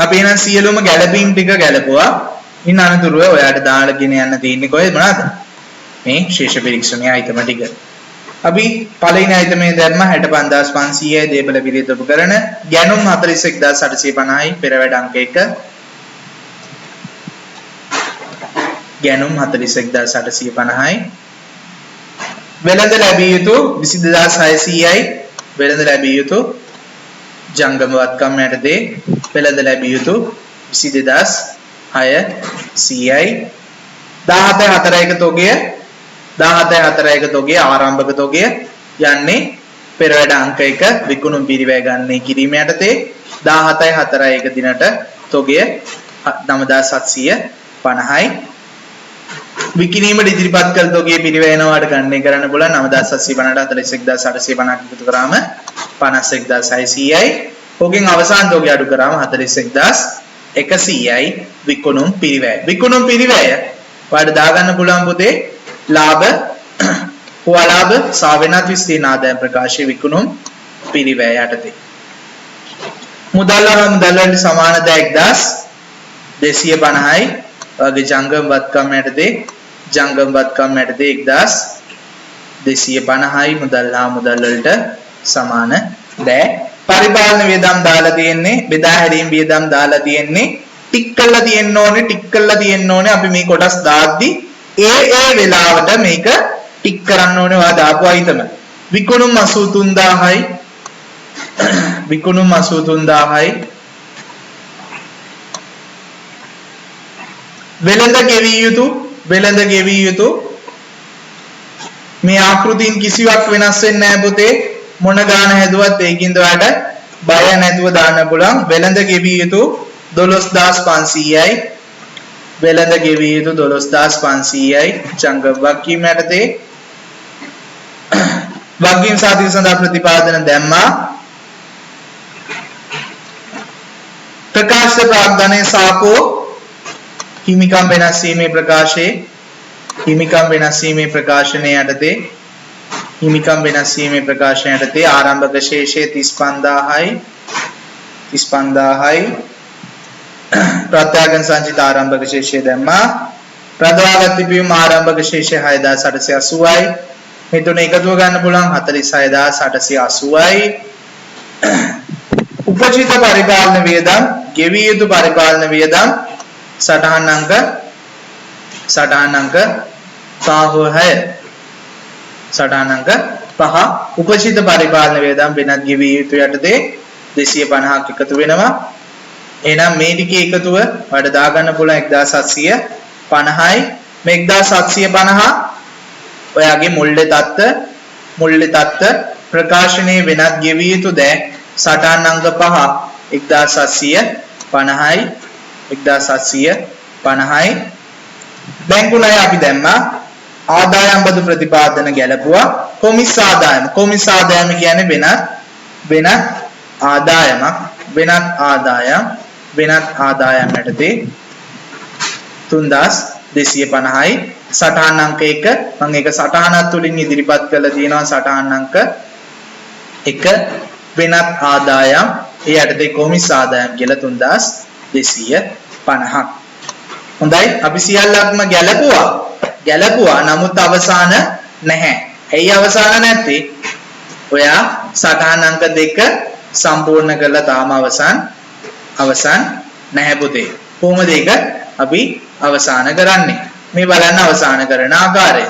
අපි එහෙනම් සියලුම ගැළපීම් ටික ගැලපුවා. ඉන්න අනතුරුව ඔයාට දාලාගෙන යන්න තියෙන්නේ කොහෙද මොනවාද? මේ ශේෂ පිරික්සමේ අයිතම ටික. අපි පළවෙනි අයිතමේ දැම්ම 65500යි දේපල පිළිතුරු කරන ගැණුම් 41850යි පෙරවැඩ අංක 1. ගැනුම් 41850යි. වෙළඳ ලැබිය යුතු 22600යි. වෙළඳ ලැබිය යුතු ජංගම වත්කම් යටතේ වෙළඳ ලැබිය යුතු 22600යි. 1741 තොගය 1741 තොගය ආරම්භක තොගය යන්නේ පෙරවැඩ අංක 1 විකුණුම් පිරිවැය ගණනය කිරීම යටතේ 1741 දිනට තොගය 9750යි. විකිණීමට ඉදිරිපත් කළ තොගයේ පිරිවැයනවාට ගණනය කරන්න පුළුවන් 9750ට 41850ක් එකතු කරාම 51600යි. ඕකෙන් අවසාන තොගය අඩු කරාම 41100යි විකුණුම් පිරිවැය. විකුණුම් පිරිවැය ඔයාලට දාගන්න පුළුවන් පුතේ ලාභ හුවලාභ සහ වෙනත් විස්තීර්ණ ආදායම් ප්‍රකාශයේ විකුණුම් පිරිවැය යටතේ. මුදල් වලට සමාන ද 1250යි. වගේ ජංගම වත්කම් යටතේ ජංගම වත්කම් යටතේ 1250යි මුදල් හා මුදල් වලට සමාන ද. පරිපාලන වියදම් දාලා තියෙන්නේ බෙදා හැරීම් වියදම් දාලා තියෙන්නේ ටික් කරලා තියෙන්න ඕනේ අපි මේ කොටස් දාද්දි ඒ වෙලාවට මේක ටික් කරන්න ඕනේ ඔයා දාපු අයිතම. විකුණුම් 83000යි විකුණුම් 83000යි. වෙළඳ ගෙවිය යුතු මේ ආකෘතීන් කිසිවක් වෙනස් වෙන්නේ නැහැ පුතේ. මොන ගාන හැදුවත් ඒකින්ද ඔයාලට බය නැතුව දාන්න පුළුවන්. වෙළඳ ගෙවිය යුතු 12500යි. වෙළඳ ගෙවිය යුතු 12500යි. ජංගම වගකීම් යටතේ වගකීම් සාධක සඳහා ප්‍රතිපාදන දැම්මා. ප්‍රකාශ ප්‍රාග්ධනයේ සාකෝ හිමිකම් වෙනස් වීමේ ප්‍රකාශයේ හිමිකම් වෙනස් වීමේ ප්‍රකාශනය යටතේ හිමිකම් වෙනස් වීමේ ප්‍රකාශනය යටතේ ආරම්භක ශේෂය 35000යි ප්‍රත්‍යාගන් සංචිත ආරම්භක ශේෂය දැම්මා. ප්‍රදවාගත් තිබීම ආරම්භක ශේෂය 6880යි. මේ තුන එකතුව ගන්න පුළුවන් 46880යි. උපජිත පරිපාලන වියදම් ගෙවිය යුතු පරිපාලන වියදම් සටහන් අංක 5 උපජිත පරිපාලන වියදම් වෙනත් ගෙවිය යුතු යටතේ 250ක් එකතු වෙනවා. එහෙනම් මේ ටිකේ එකතුව වඩ දාගන්න පුළුවන් 1750යි. මේ 1750 ඔයාගේ මුල්‍ය තත්ත්ව ප්‍රකාශනයේ වෙනත් ගෙවිය යුතු ද සටහන් අංක 5 1750යි 1750යි. බැංකු ණය අපි දැම්මා. ආදායම් බදු ප්‍රතිපාදන ගැලපුවා. කොමිස් ආදායම කියන්නේ වෙනත් ආදායම් යටතේ 3250යි. සටහන් අංක 1 මම ඒක සටහනක් තුලින් ඉදිරිපත් කරලා තියෙනවා. සටහන් අංක 1 වෙනත් ආදායම් ඒ යටතේ කොමිස් ආදායම් කියලා 3250ක්. හොඳයි අපි සියල්ලක්ම ගැලපුවා නමුත් අවසාන නැහැ. ඇයි අවසාන නැත්තේ? ඔයා සටහන් අංක 2 සම්පූර්ණ කරලා තාම අවසන් නැහැ පුතේ. කොහොමද ඒක අපි අවසන් කරන්නේ? මේ බලන්න අවසන් කරන ආකාරය.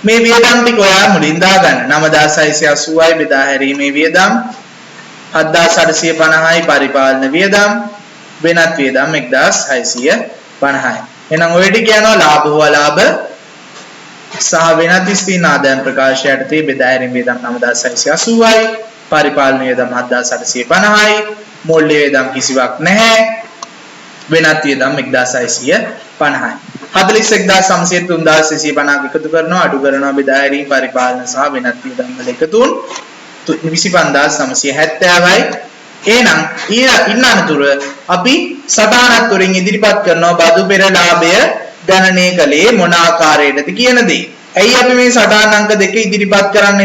මේ වියදම් ටික ඔයා මුලින් දාගන්න. 9680යි බෙදා හැරීමේ වියදම් 7850යි පරිපාලන වියදම් වෙනත් වියදම් 1650යි. එහෙනම් ඔය ටික යනවා ලාභ හුවලාභ සහ වෙනත් විස්තීර්ණ ආදායම් ප්‍රකාශය යටතේ බෙදා හැරීම වියදම් 9680යි පරිපාලන වියදම් 7850යි මූල්‍ය වියදම් කිසිවක් නැහැ වෙනත් වියදම් 1650යි. 41900 3650ක් එකතු කරනවා අඩු කරනවා බෙදා හැරීම පරිපාලන සහ වෙනත් වියදම් වල එකතුන් 25970යි. එහෙනම් ඉන්න අනතුර අපි සටහනක් තුරින් ඉදිරිපත් කරනවා බදු පෙර ලාභය ගණනය කළේ මොන ආකාරයකටද කියන දේ. ඇයි අපි මේ සටහන් අංක 2 ඉදිරිපත් කරන්න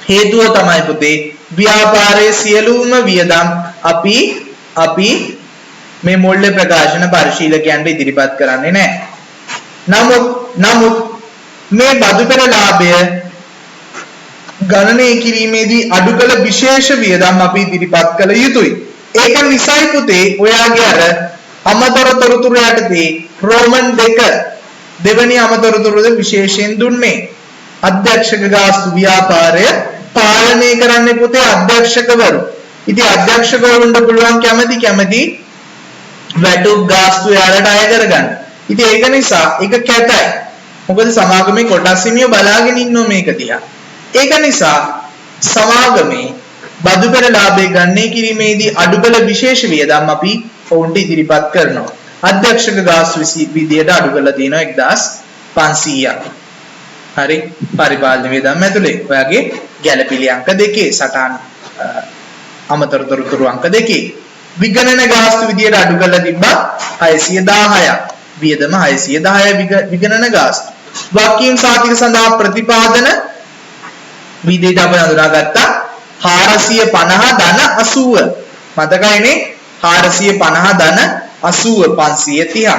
හේතුව තමයි පුතේ ව්‍යාපාරයේ සියලුම වියදම් අපි මේ මූල්‍ය ප්‍රකාශන පරිශීලකයන්ට ඉදිරිපත් කරන්නේ නැහැ. නමුත් මේ බදු පෙර ලාභය ගණනය කිරීමේදී අඩු කළ විශේෂ වියදම් අපි ඉදිරිපත් කළ යුතුයි. ඒක නිසයි පුතේ ඔයාගේ අර අමතර තොරතුරු යටතේ රෝමන් 2 දෙවැනි අමතර තොරතුරු විශේෂයෙන් දුන්නේ. අධ්‍යක්ෂක ගාස්තු ව්‍යාපාරය පාලනය කරන්නේ පුතේ අධ්‍යක්ෂකවරු. ඉතින් අධ්‍යක්ෂකවරුන්ට පුළුවන් කැමැති වැටුප් ගාස්තු යාලට අය කරගන්න. ඉතින් ඒක නිසා ඒක කැතයි. මොකද සමාගමේ කොටස් හිමියෝ බලාගෙන ඉන්නෝ මේක දිහා. ඒක නිසා සමාගමේ බදු පෙර ලාභය ගන්නේ කිරීමේදී අඩුකල විශේෂ වියදම් අපි ඔවුන්ට ඉදිරිපත් කරනවා. අධ්‍යක්ෂක ගාස්තු විදියට අඩු කරලා තියෙනවා 1500ක්. හරි පරිපාලන වියදම් ඇතුලේ ඔයාගේ ගැළපිලි අංක 2 සටහන් අමතර තොරතුරු අංක 2 විගණන ගාස්තු විදියට අඩු කරලා තිබ්බා 610ක්. වියදම 610 විගණන ගාස්තු. වගකීම් සාතික සඳහා ප්‍රතිපාදන විදියට අපි හඳුනාගත්තා 450 ධන 80. මතකයිනේ 450 ධන 80 530.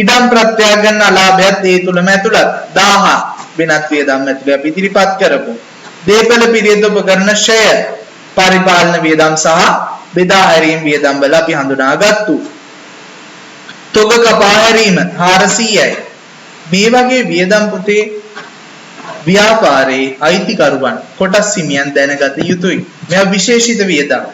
ඉඩම් ප්‍රත්‍යාගන්න අලාභයත් ඒ තුලම ඇතුළත් 1000 වෙනත් වියදම් ඇතුළේ අපි ඉදිරිපත් කරපු. දේපල පිරියද උපකරණ ෂය පරිපාලන වියදම් සහ බෙදා හැරීම් වියදම් වල අපි හඳුනාගත්තු. තොග කපා හැරීම 400යි. මේ වගේ වියදම් පුතේ ව්‍යාපාරයේ අයිතිකරුවන් කොටස් හිමියන් දැනගත යුතුයි. මේවා විශේෂිත වියදම්.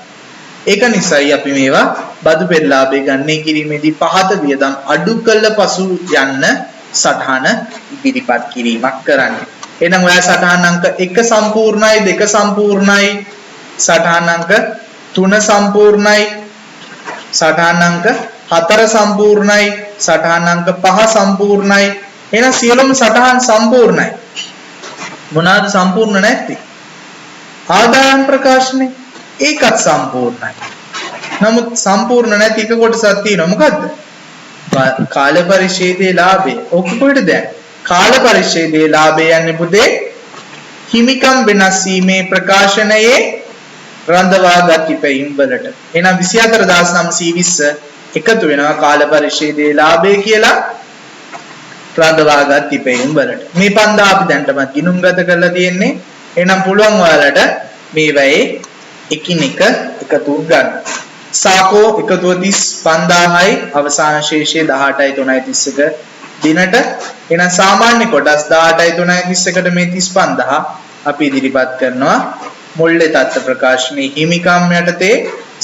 ඒක නිසායි අපි මේවා බදු පෙර ලාභය ගන්නේ කිරීමේදී පහත වියදම් අඩු කළ පසු යන්න සටහන ඉදිරිපත් කිරීමක් කරන්නේ. එහෙනම් ඔයා සටහන් අංක 1 සම්පූර්ණයි 2 සම්පූර්ණයි සටහන් අංක 3 සම්පූර්ණයි සටහන් අංක 4 සම්පූර්ණයි සටහන් අංක 5 සම්පූර්ණයි. එහෙනම් සියලුම සටහන් සම්පූර්ණයි. මොනවාද සම්පූර්ණ නැත්තේ? ආදායම් ප්‍රකාශනය ඒකත් සම්පූර්ණයි. නමුත් සම්පූර්ණ නැති එක කොටසක් තියෙනවා. මොකද්ද? කාල පරිච්ඡේදයේ ලාභය. ඔක කොහෙද දැන්? කාල පරිච්ඡේදයේ ලාභය යන්නේ පුතේ හිමිකම් වෙනස් වීමේ ප්‍රකාශනයේ රඳවාගත් ඉපැයුම් වලට. එහෙනම් 24920 එකතු වෙනවා කාල පරිච්ඡේදයේ ලාභය කියලා රඳවාගත් ඉපැයුම් වලට. මේ 5000 අපි දැන්ටමත් ගිණුම්ගත කරලා තියෙන්නේ. එහෙනම් පුළුවන් ඔයාලට මේ වැයේ එකිනෙක එකතු ගන්න. සාකෝ එකතුව 35000යි අවසාන ශේෂය 18331 දිනට. එහෙනම් සාමාන්‍ය කොටස් 18331ට මේ 35000 අපි ඉදිරිපත් කරනවා. මුල්ලේ තත්ත්ව ප්‍රකාශනයේ හිමිකම් යටතේ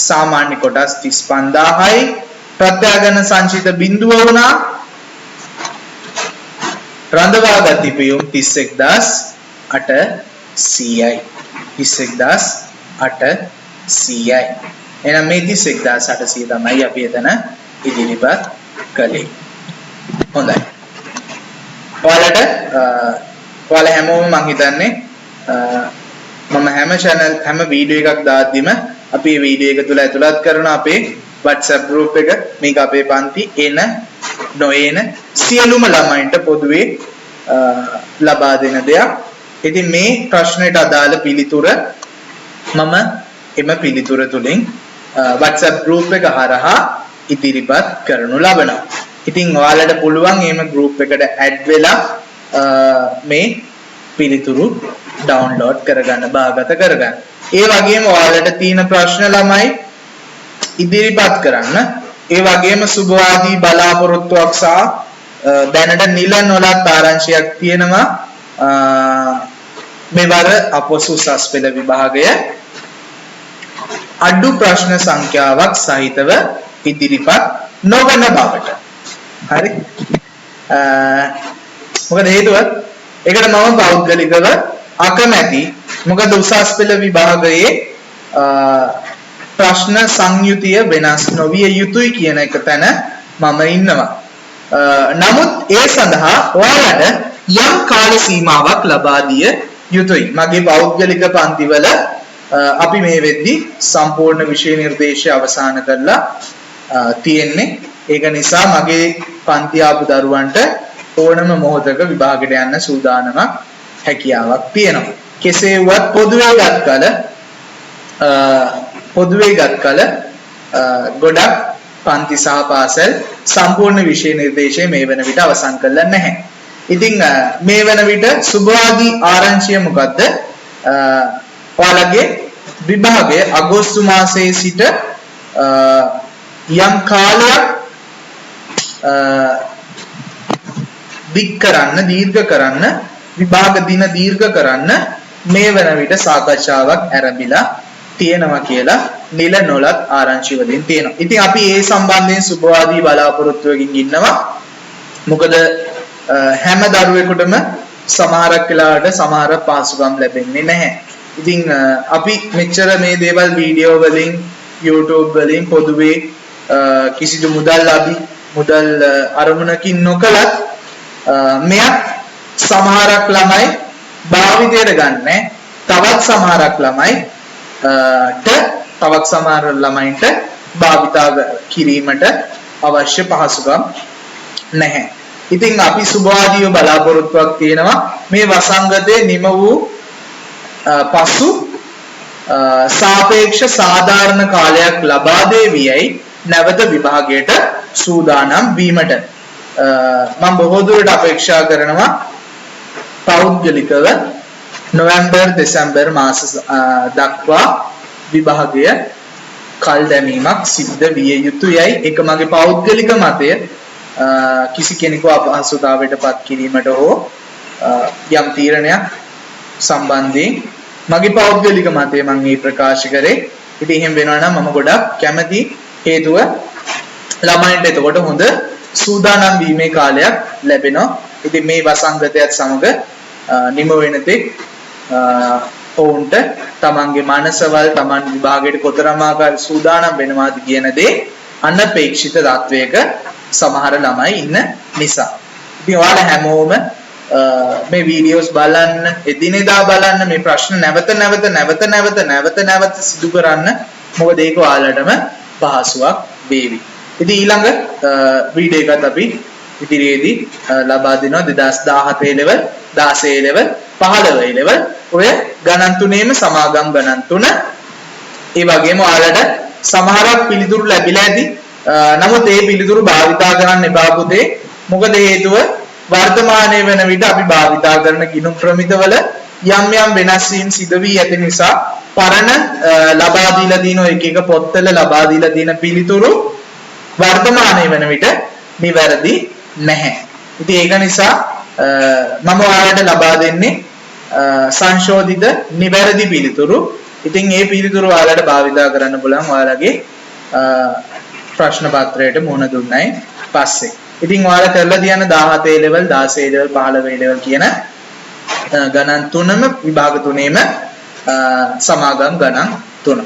සාමාන්‍ය කොටස් 35000යි. ප්‍රත්‍යාගන සංචිත බිඳුව වුණා. රඳවාගත් ඉපයුම් 31800යි. 31800යි. එහෙනම් මේ 31800 තමයි අපි එතන ඉදිරිපත් කළේ. හොඳයි. ඔයාලා හැමෝම මම හිතන්නේ මම හැම වීඩියෝ එකක් දාද්දිම අපි මේ වීඩියෝ එක තුල ඇතුළත් කරන අපේ WhatsApp group එක මේක අපේ පන්ති එන නොඑන සියලුම ළමයින්ට පොදුවේ ලබා දෙන දෙයක්. ඉතින් මේ ප්‍රශ්නෙට අදාළ පිළිතුර මම එම පිළිතුර තුලින් WhatsApp group එක හරහා ඉදිරිපත් කරනු ලබනවා. ඉතින් ඔයාලට පුළුවන් එහෙම group එකට add වෙලා මේ පිළිතුරු download කරගන්න බාගත කරගන්න. ඒ වගේම ඔයාලට තියෙන ප්‍රශ්න ළමයි ඉදිරිපත් කරන්න. ඒ වගේම සුභවාදී බලාපොරොත්තුවක් සහ දැනට නිල නොලත් ආරංචියක් තියෙනවා මෙවර අපොසු උසස් පෙළ විභාගය අඩු ප්‍රශ්න සංඛ්‍යාවක් සහිතව ඉදිරිපත් නොවන බවට. හරි. මොකද හේතුව? ඒකට මම පෞද්ගලිකව අකමැති. මොකද උසස් පෙළ විභාගයේ ප්‍රශ්න සංයුතිය වෙනස් නොවිය යුතුයි කියන එක තැන මම ඉන්නවා. නමුත් ඒ සඳහා ඔයාලට යම් කාල සීමාවක් ලබා දිය යුතුයි. මගේ පෞද්ගලික පන්තිවල අපි මේ වෙද්දි සම්පූර්ණ විෂය නිර්දේශය අවසන් කරලා තියෙන්නේ. ඒක නිසා මගේ පන්ති ආපු දරුවන්ට ඕනම මොහොතක විභාගයට යන්න සූදානමක් හැකියාවක් තියෙනවා. කෙසේ වුවත් පොදුවේ ගත් කල ගොඩක් පන්ති සහ පාසල් සම්පූර්ණ විෂය නිර්දේශය මේ වන විට අවසන් කරලා නැහැ. ඉතින් මේ වන විට සුභවාදී ආරංචිය මොකද්ද? ඔයාලගේ විභාගය අගෝස්තු මාසයේ සිට යම් කාලයක් දික් කරන්න දීර්ඝ කරන්න විභාග දින දීර්ඝ කරන්න මේ වන විට සාකච්ඡාවක් ආරම්භිලා තියෙනවා කියලා නිල නොලත් ආරංචි වලින් තියෙනවා. ඉතින් අපි ඒ සම්බන්ධයෙන් සුබවාදී බලාපොරොත්තුවකින් ඉන්නවා. මොකද හැම දරුවෙකුටම සමහරක් වෙලාවට සමහර පහසුකම් ලැබෙන්නේ නැහැ. ඉතින් අපි මෙච්චර මේ දේවල් වීඩියෝ වලින් YouTube වලින් පොදුවේ කිසිදු මුදල් අරමුණකින් නොකලත් මෙයක් සමහරක් ළමයි භාවිතයට ගන්න තවත් සමහරක් ළමයින්ට භාවිතා කිරීමට අවශ්‍ය පහසුකම් නැහැ. ඉතින් අපි සුබවාදීව බලාපොරොත්තුවක් තියෙනවා මේ වසංගතයේ නිම වූ පසු සාපේක්ෂ සාධාරණ කාලයක් ලබා දෙවියයි නැවත විභාගයට සූදානම් වීමට මම බොහෝ දුරට අපේක්ෂා කරනවා පෞද්ගලිකව නොවැම්බර් දෙසැම්බර් මාස දක්වා විභාගය කල් දැමීමක් සිද්ධ විය යුතුයයි. ඒක මගේ පෞද්ගලික මතය. කිසි කෙනෙකු අපහසුතාවයට පත් කිරීමට හෝ යම් තීරණයක් සම්බන්ධයෙන් මගේ පෞද්ගලික මතය මම මේ ප්‍රකාශ කරේ. ඉතින් එහෙම වෙනවා නම් මම ගොඩක් කැමැති. හේතුව ළමයින්ට එතකොට හොඳ සූදානම් වීමේ කාලයක් ලැබෙනවා. ඉතින් මේ වසංගතයත් සමග නිම වෙන තෙක් ඔවුන්ට තමන්ගේ මනසවල් තමන් විභාගයට කොතරම් ආකාර සූදානම් වෙනවාද කියන දේ අනපේක්ෂිත තත්වයක සමහර ළමයි ඉන්න නිසා. ඉතින් ඔයාලා හැමෝම මේ වීඩියෝස් බලන්න, එදිනෙදා බලන්න, මේ ප්‍රශ්න නැවත සිදු කරන්න. මොකද ඒක ඔයාලටම පහසුවක් වේවි. ඉතින් ඊළඟ වීඩියෝ එකත් අපි ඉදිරියේදී ලබා දෙනවා 2017 level, 16 level, 15 level ඔය ගණන් තුනේම සමාගම් ගණන් තුන. ඒ වගේම ඔයාලට සමහරක් පිළිතුරු ලැබිලා ඇති. නමුත් ඒ පිළිතුරු භාවිතා කරන්න එපා පුතේ. මොකද හේතුව වර්තමානයේ වෙන විට අපි භාවිතා කරන ගිණුම් ප්‍රමිතවල යම් වෙනස් වීම් සිදු වී ඇති නිසා පරණ ලබා දීලා දින එක පොත්වල ලබා දීලා දින පිළිතුරු වර්තමානයේ වෙන විට නිවැරදි නැහැ. ඉතින් ඒක නිසා මම ඔයාලට ලබා දෙන්නේ සංශෝධිත නිවැරදි පිළිතුරු. ඉතින් මේ පිළිතුරු ඔයාලට භාවිතා කරන්න පුළුවන් ඔයාලගේ ප්‍රශ්න පත්‍රයට මුහුණ දුන්නයි පස්සේ. ඉතින් ඔයාලා කරලා තියන 17 level, 16 level, 15 level කියන ගණන් තුනම විභාග තුනේම සමාගම් ගණන් තුන.